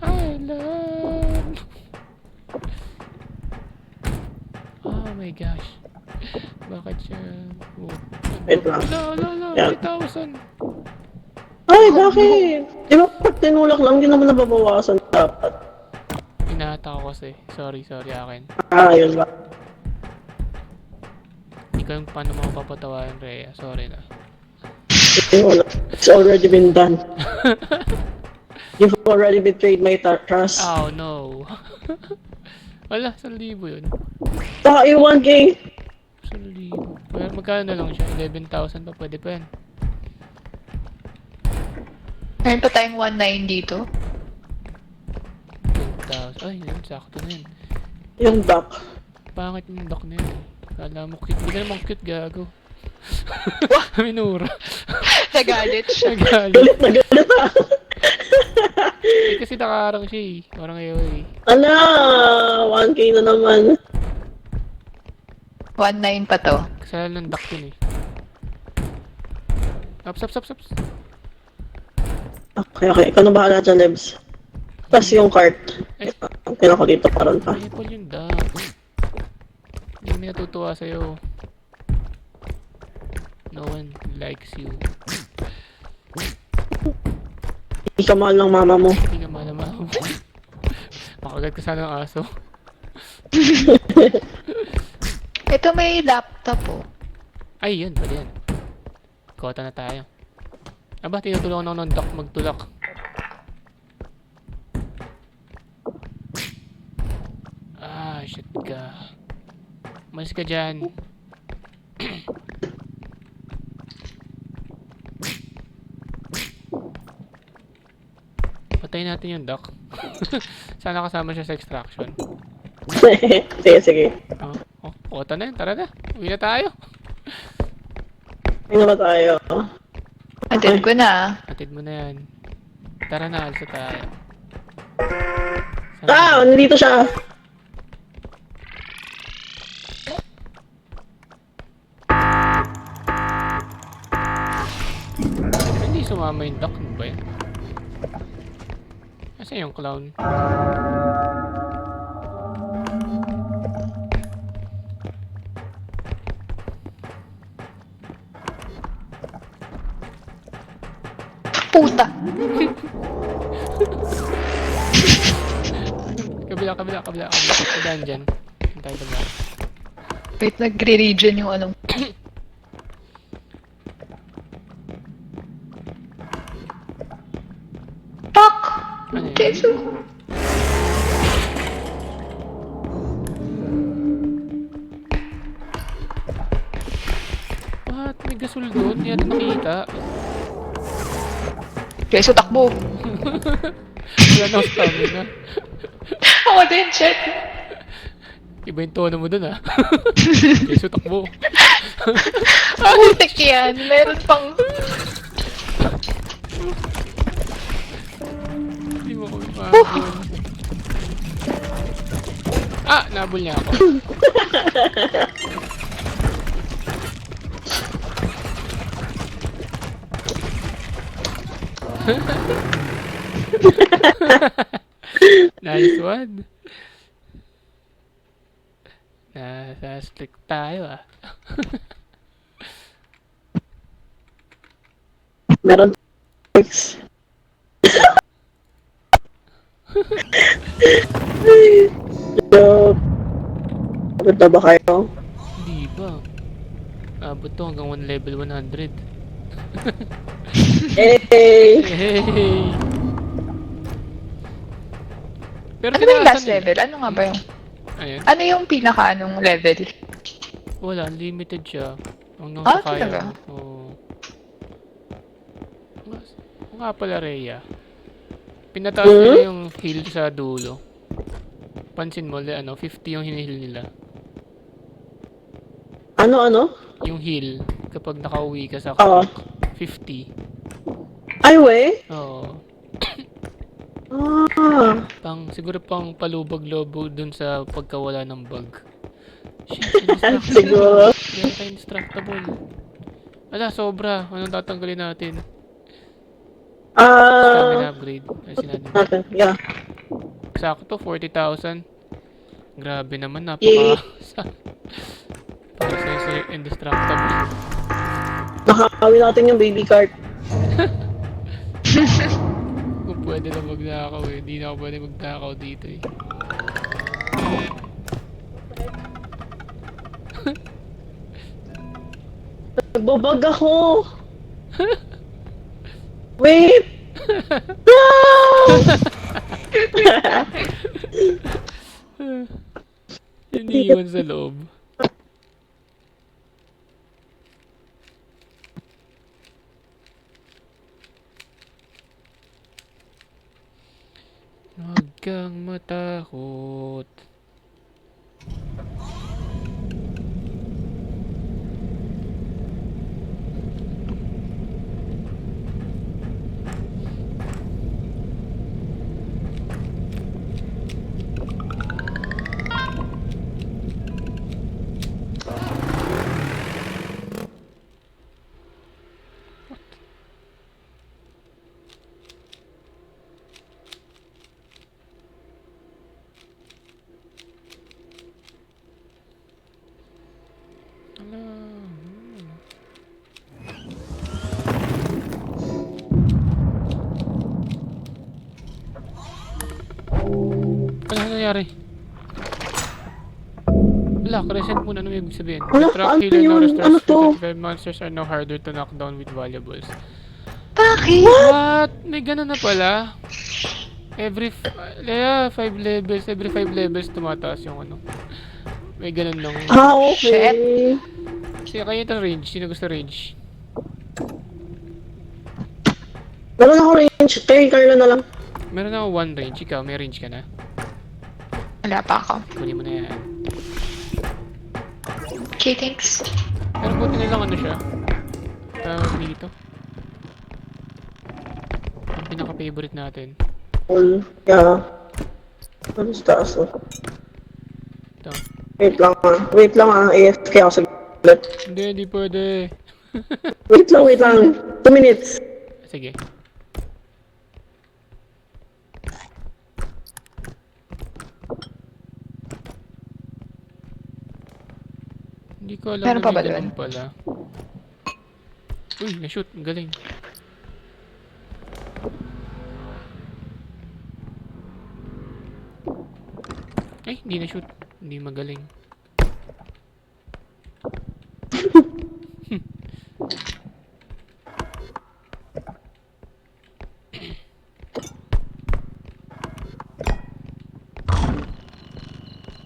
I love. Oh my gosh. Bakit siya? Oh. Wait lang. Ala, Yan. 3,000. Ay, bakit? Di ba pag tinulak lang, di naman nababawasan dapat. Hinahata ko kasi. Sorry akin. Ah, yun ba? Hindi ko alam paano mo papatawarin, Rhea. Sorry na. Wala. It's already been done. You've already betrayed my trust. Oh no. Wala, 1,000 yun. Saka yung 1K. 1,000. Well, magkano na lang siya? 11,000 pa, pwede pa yan. Meron pa tayong 1.9 dito. 10,000. Ay, yun, sakto na yun. Yung duck. Pangit yung dock na yun. Kala mo cute. Hindi ka naman cute, gago. Minura. Nagalit siya. Nagalit. Galit na galit ah. Eh, kasi nakaharang siya eh. Parang ayaw eh. Ala, 1K na naman. 1.9 pa to. Kasalanan ng dock yun eh. Ups. Okay. Ikaw na bahala dyan, Lebs. Tapos yung cart. Ay. Tingnan ko dito paron pa. Apple yung dock. Hindi kami natutuwa sa'yo. No one likes you. Hindi ka mahal ng mama mo. Hindi ka malamang. Makagat ka sana ng aso. Ito may laptop oh. Ay, yun. Pwede yan. Kota na tayo. Aba, tinutulungan ako ng dock magtulak. Ah, shit ka. Umalis ka dyan. Patayin natin yung dock. Sana kasama siya sa extraction. Sige. Kota na yun. Tara na. Uwi na tayo. Tingnan ba tayo? Atid ko na. Atid mo na yan. Tara na, alis na tayo. Ah, nandito siya. Hindi sumama yung duck. Ano ba yan? Kasi yung clown. Puta. Kabila. Kadaan dyan. Hintay ko ba? Wait, nagre-region yung anong. Fuck! Ano yun? Jesus! What? May gasol doon? Hindi natin nakita. Jesus, takbo! Wala na stamina. Ako din, shit! Iba yung tono mo dun ah. Keso takbo. Putik yan! Meron pang... Hindi mo ko mahabol. Ah! Nabol niya ako. Nice one. Nasa slick tayo ah. Meron tricks. Joke. Pagod na ba kayo? Hindi ba? Abot to hanggang 1 level 100. Hey! Hey! Pero Ano ba yung last tinaasan eh. level? Ano nga ba yung... Ayun. Ano yung pinaka-anong level? Wala, unlimited siya. Hanggang Ah, sa kaya talaga? mo. Oo. Oo nga pala, Rhea. Pinataas nila yung heal sa dulo. Pansin mo, 50 yung hinihil nila. Ano? Yung heal, kapag nakauwi ka sa Oo. clock, 50. Ay, we? Oo. Ah. Siguro pang palubag-lobo dun sa pagkawala ng bug. Shit, Siguro. Hindi tayo indestructible. Ala, sobra. Anong tatanggalin natin? Stamina upgrade. Ay, sinabi mo. Natin, yeah. Sakto, 40,000. Grabe naman, Yay. Para sa indestructible. Nakakawin natin yung baby cart. Kung pwede na magnakaw eh. Hindi na ako pwede magnakaw dito eh. Nagbabag ako! Wait! No! Iniiwan sa loob. Huwag kang matakot. Ano nangyari? Wala, crescent muna. Ano ibig sabihin? Ano? The truck Ano healer now yun? restores Ano to? 35 monsters are now harder to knock down with valuables. Bakit? What? May ganun na pala. Every 5 levels, every 5 levels tumataas yung ano. May ganun lang. Ah, okay. Kasi kaya itong range. Sino gusto range? Meron ako range. Kay Carlo na lang. Meron ako 1 range. Ikaw, may range ka na? Wala pa ako. Kunin mo na yan. Okay, thanks. Pero buti na lang ano siya. Tawag dito. Ang pinaka-favorite natin. Cool. Yeah. Ano sa taas oh? Ito. Wait lang ah. Wait lang ah. AFK ako sa gilid. Hindi pwede. Wait lang. 2 minutes. Sige. Hindi ko alam Meron na pa may ba ganun doon? pala. Uy, na-shoot. Ang galing. Ay, hindi na-shoot. Hindi magaling.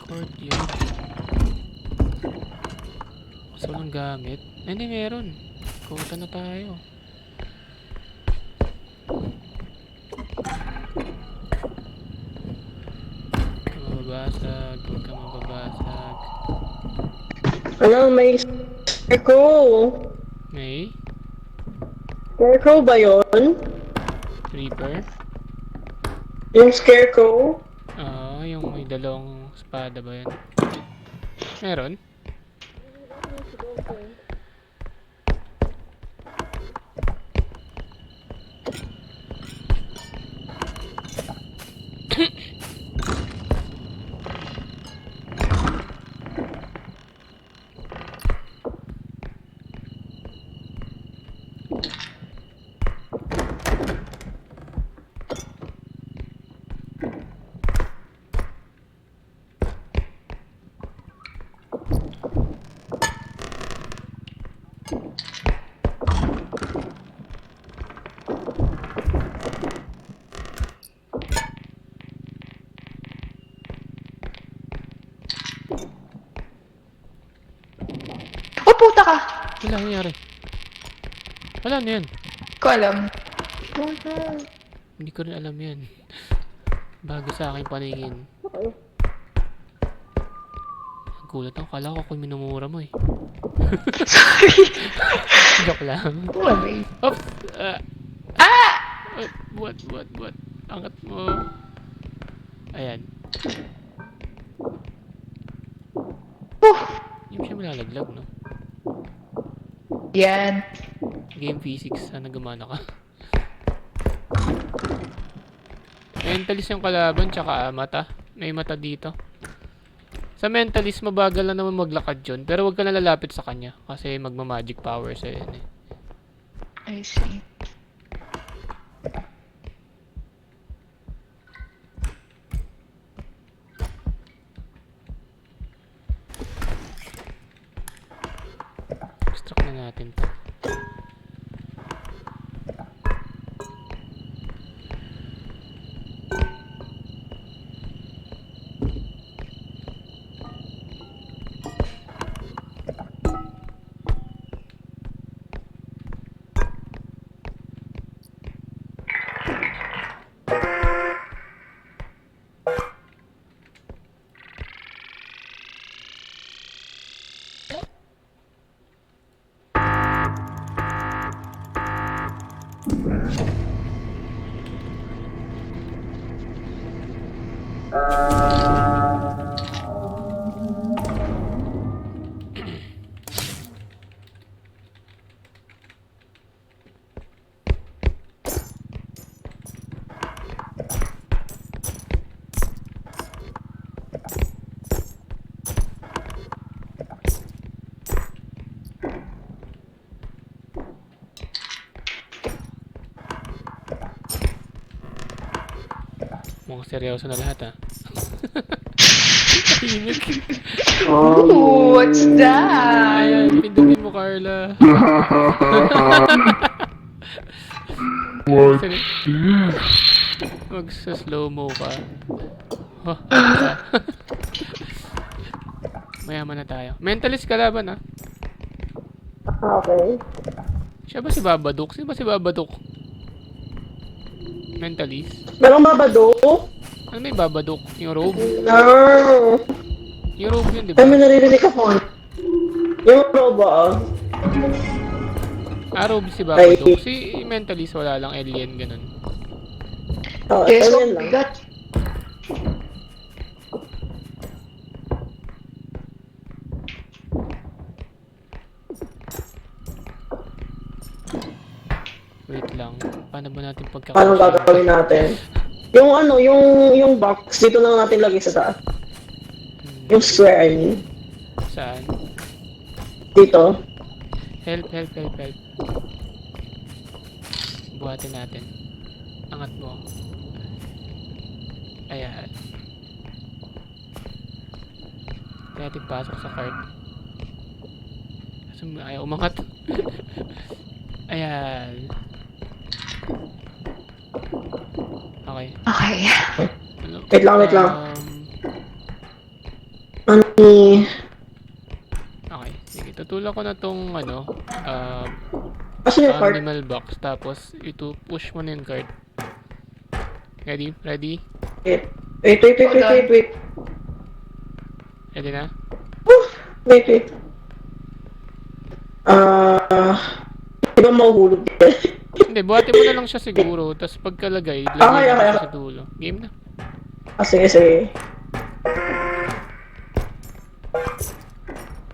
Courtyard. Kaso walang gamit. Ay, hindi meron. Kota na tayo. Huwag ka mababasag. Ano, may scarecrow. May Scarecrow ba yun? Reaper. Yung scarecrow? Oo, yung may dalawang espada ba yan? Meron? Oh, puta ka! Wala nangyari. Wala na yan. Ko alam. Hindi ko rin alam yan. Bago sa aking paningin. Gulat ako. Kala ko kung minumura mo eh. Joke lang. Wala. Oops! Ah! What? Angat mo. Ayan. Hindi mo siya malalaglag, no? Yan. Game physics. Sana gumana ka. Mentalist yung kalaban, tsaka mata. May mata dito. Sa mentalist, mabagal lang naman maglakad yun. Pero huwag ka na lalapit sa kanya. Kasi magma-magic powers eh. Yun eh. I see. Extract na natin to. Mukhang seryoso na lahat ah. Tahimik. Ooh, what's that? Ayan, pindutin mo Carla. What? Magsa-slow-mo ka. Oh, mayaman na tayo. Mentalist kalaban ah. Okay. Siya ba si Babadook? Sino ba si Babadook? Mentalist? Merong babado? Ano may Babadook? Yung robe? No. Yung robe yun, di Ay, ba? may naririnig ako. Yung robo, ah. Ah, robe si Babadook. Si Mentalist wala lang alien, ganun. Oh, Yes, ayun oh, lang. bigat. Wait lang. Paano ba natin Paano gagawin natin? Yung ano, yung box, dito na natin lagay sa taas. Yung square, I mean. Saan? Dito. Help, help, help, help. Buhatin natin. Angat mo. Ayan. Kaya natin pasok sa cart. Kasi ayaw umangat. Ayan. Okay. Okay. Ano? Wait lang, wait lang. Ano Okay. Sige, tutulak ko na tong ano, Asan yung card? animal box. Tapos, ito, push mo na yung cart. Ready? Ready? Wait. Ready na? Wait. Di ba mahuhulog yan? Hindi, buhatin mo na lang siya siguro. Tapos pagkalagay, Okay. lagay mo sa dulo. Game na. Sige.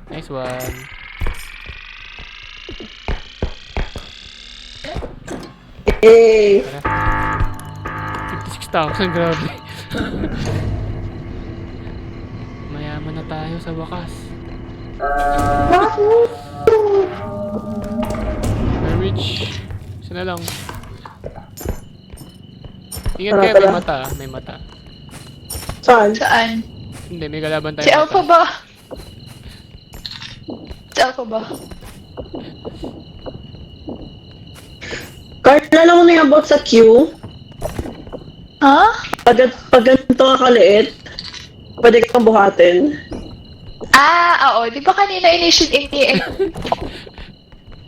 Nice one. Yay! Tara. 56,000, grabe. Mayaman na tayo sa wakas. We're rich. Isa na lang. Ingat kayo, may mata ah. May mata. Saan? Saan? Hindi, may kalaban tayo. Si Alpha ba? Si Alpha ba? Card na lang mo na yung about sa queue. Ha? Pag ganito ka kaliit, pwede kang buhatin. Ah, oo. Di ba kanina initiate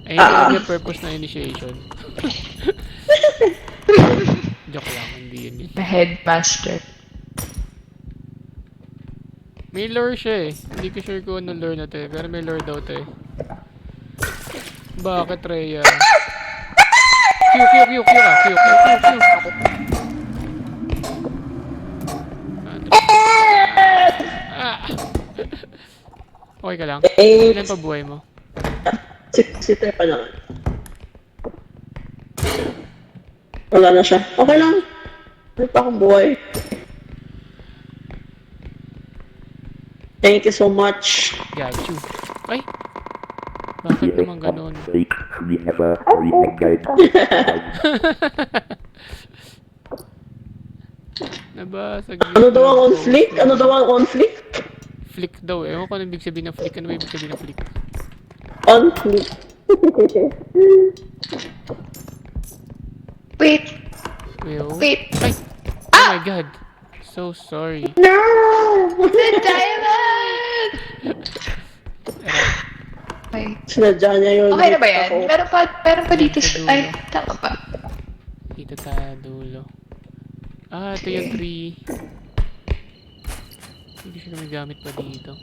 Ayun yung yung purpose ng initiation. Joke lang, hindi yun. The headmaster. May lore siya eh. Hindi ko sure kung anong lore na to eh. Pero may lore daw to eh. Bakit, Rhea? Q ka. Q. Ah. Okay ka lang? Ilan pa buhay mo? 63 pa naman. Wala na siya. Okay lang. Ano pa akong buhay? Thank you so much. Got you. Ay! Bakit naman ganun? We never renegade. Nabasag yung Ano daw ang post. conflict? Ano daw ang conflict? Flick daw. Ewan ko ano ibig sabihin ng flick. Ano ba ibig sabihin ng flick? Conflict. Wait, Well, wait. ay! Oh my god. So sorry. No! The diamond! Okay. Sinadya niya yun. Okay na ba yan? Ako. Meron pa dito sa... Ay, tama pa. Dito tayo dulo. Ah, ito yung tree. Hindi siya gumagamit pa dito.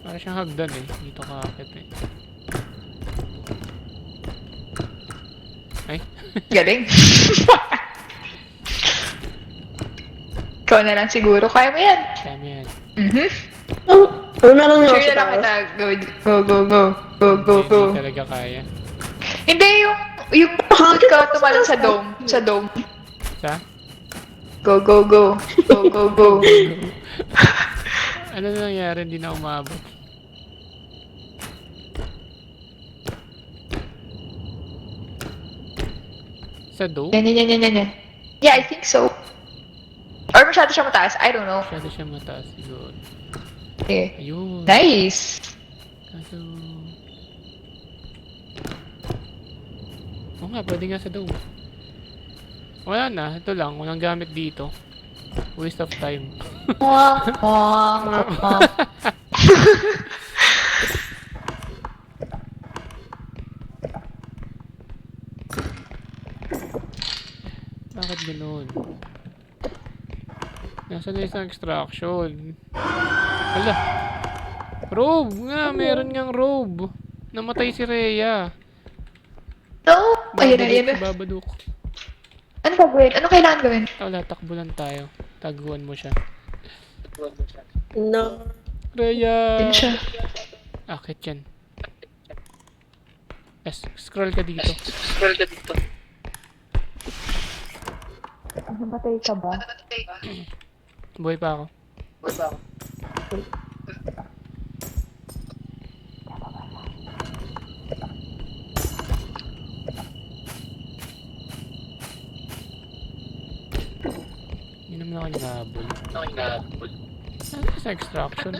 Para siyang hagdan eh. Dito kakakit eh. Ay, Galing. Ikaw na lang siguro. Kaya mo yan. kaya yan. Ano meron nga Sure sa na lang taas? kita. Go, go, go. Go, go, go. Hindi talaga kaya. Hindi, yung food ka tumalon sa dome. Sa dome. Sa? Go, go, go. Go, go, go. Ano na nangyari? Hindi na umabot. Sa do? Yan, yan, yan, yan, yan. Yeah, I think so. Or masyado siya mataas. I don't know. Masyado siya mataas siguro. Okay. Ayun. Nice. Kaso... Oo nga, pwede nga sa dome. Wala na, ito lang. Walang gamit dito. Waste of time. Mwah, mwah, mwah. Bakit ganun? Nasaan na isang extraction? Hala! Robe nga! Meron ngang robe! Namatay si Rhea! No! Ayun na, ayun na. Babaduk. Ano gagawin? Ano kailangan gawin? Wala, takbo lang tayo. Taguan mo siya. No. Rhea! Yun siya. Akit yan. Scroll ka dito. Namatay ka ba? Buhay pa ako. Hindi naman ako hinahabol. Ano sa extraction?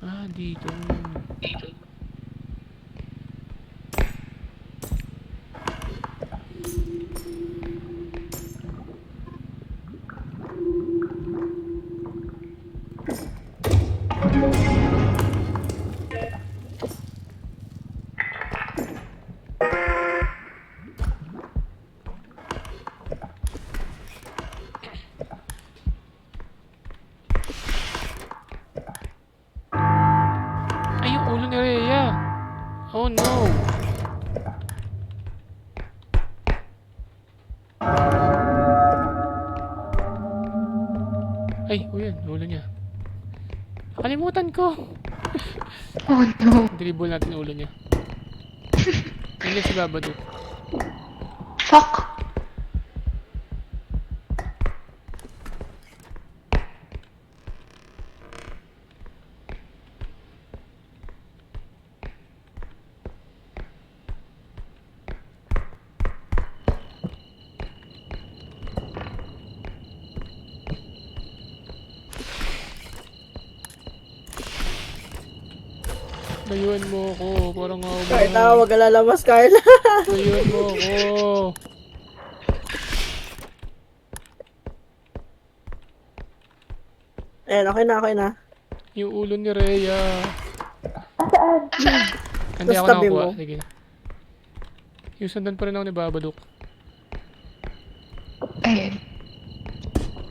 Ah, dito. Ay, yung ulo ni Rhea. Oh no. Ay, oh yan, ulo niya. Nakalimutan ko. Oh no. Dribble natin yung ulo niya. Hindi si Babado. Fuck. Layuan mo ako. Parang ako. Carla, wag ka lalabas, Carla. Layuan mo ako. Ayan, okay na, okay na. Yung ulo ni Rhea. Asaan? Hindi Tapos ako tabi nakakuha. mo. Sige. Yung sundan pa rin ako ni Babaduk. Ayun.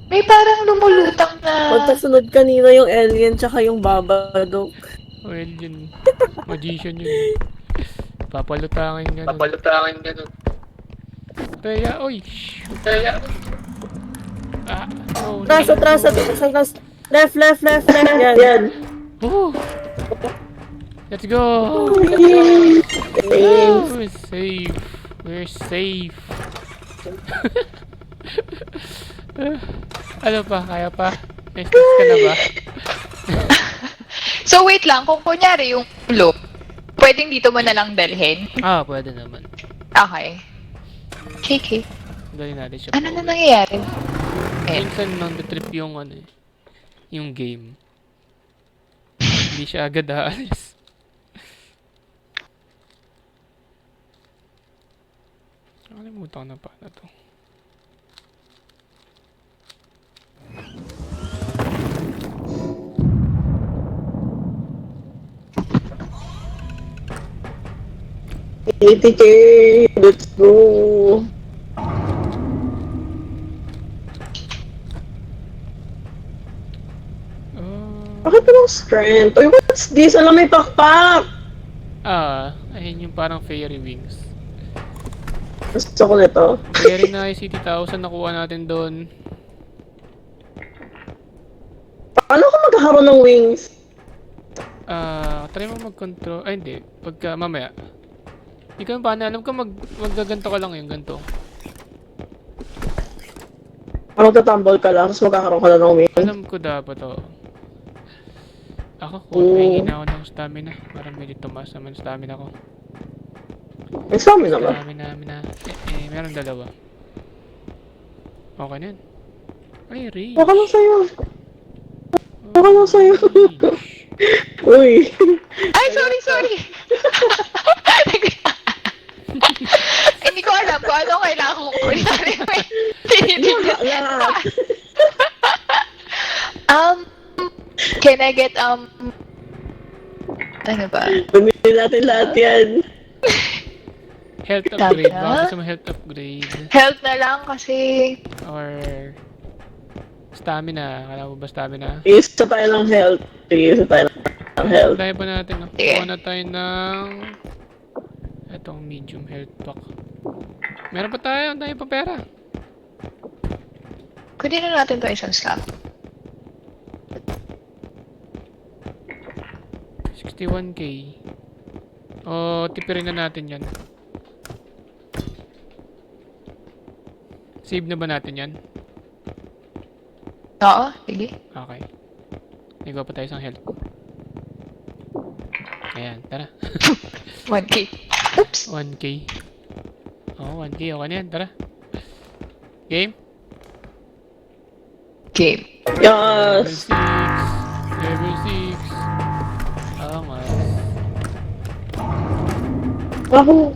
May parang lumulutang na... Magkasunod kanina yung alien tsaka yung Babadook. Well, yun. Magician yun. Papalutangin ganun. Rhea, oy! Ah, no. Atras. Left. Yan. Yan. Woo! Let's go! Thanks. We're safe. We're safe. Ano pa? Kaya pa? May stats ka na ba? So wait lang, kung kunyari yung loop, pwedeng dito mo na lang dalhin. Ah, pwede naman. Okay. KK. Dali natin siya Ano pa na uwi. nangyayari? Minsan nang trip yung ano eh, yung game. Hindi siya agad aalis. Nakalimutan ko na pa na to. ATK. Let's go. Bakit walang strength? Uy, what's this? Alam, may pakpak! Ayun yung parang fairy wings. Gusto ko nito. Fairy na ICT 1000 nakuha natin doon. Paano ako magkakaroon ng wings? Try mo mag-control. Ay, hindi. Pagka mamaya. Ikaw yung paano, alam ko maggaganto ka lang yung ganto. Parang tatumble ka lang, tapos magkakaroon ka na ng wings. Alam ko dapat to. Ako, may hina ako ng stamina. Parang medyo tumaas naman stamina ko. May stamina ba? Stamina. Meron dalawa. Okay na yun. Ay, rage. Baka lang sa'yo. Rage. Uy. Ay, sorry! Hindi ko alam kung ano kailangan ko kunyari. Lahat. Can I get, ano ba? Bumili natin lahat yan. Health upgrade. Tama. Baka gusto mo health upgrade. Health na lang kasi, Or stamina. Kala mo ba stamina? Isa tayo ng health. Isa tayo ng health. Dahil pa natin. No? Sige. Kuha na tayo ng etong medium health pack. Meron pa tayo. Ang dami pa pera. kunin na natin to isang slot. 61k. O, tipirin na natin yan. Save na ba natin yan? Oo, sige. Okay. Nagawa pa tayo isang health. Ayan, tara. 1K. Oops! 1k. Oh, 1k. Okay na yan, tara. Game? Game. Level Yes. 6. Level 6. Angas. Ako.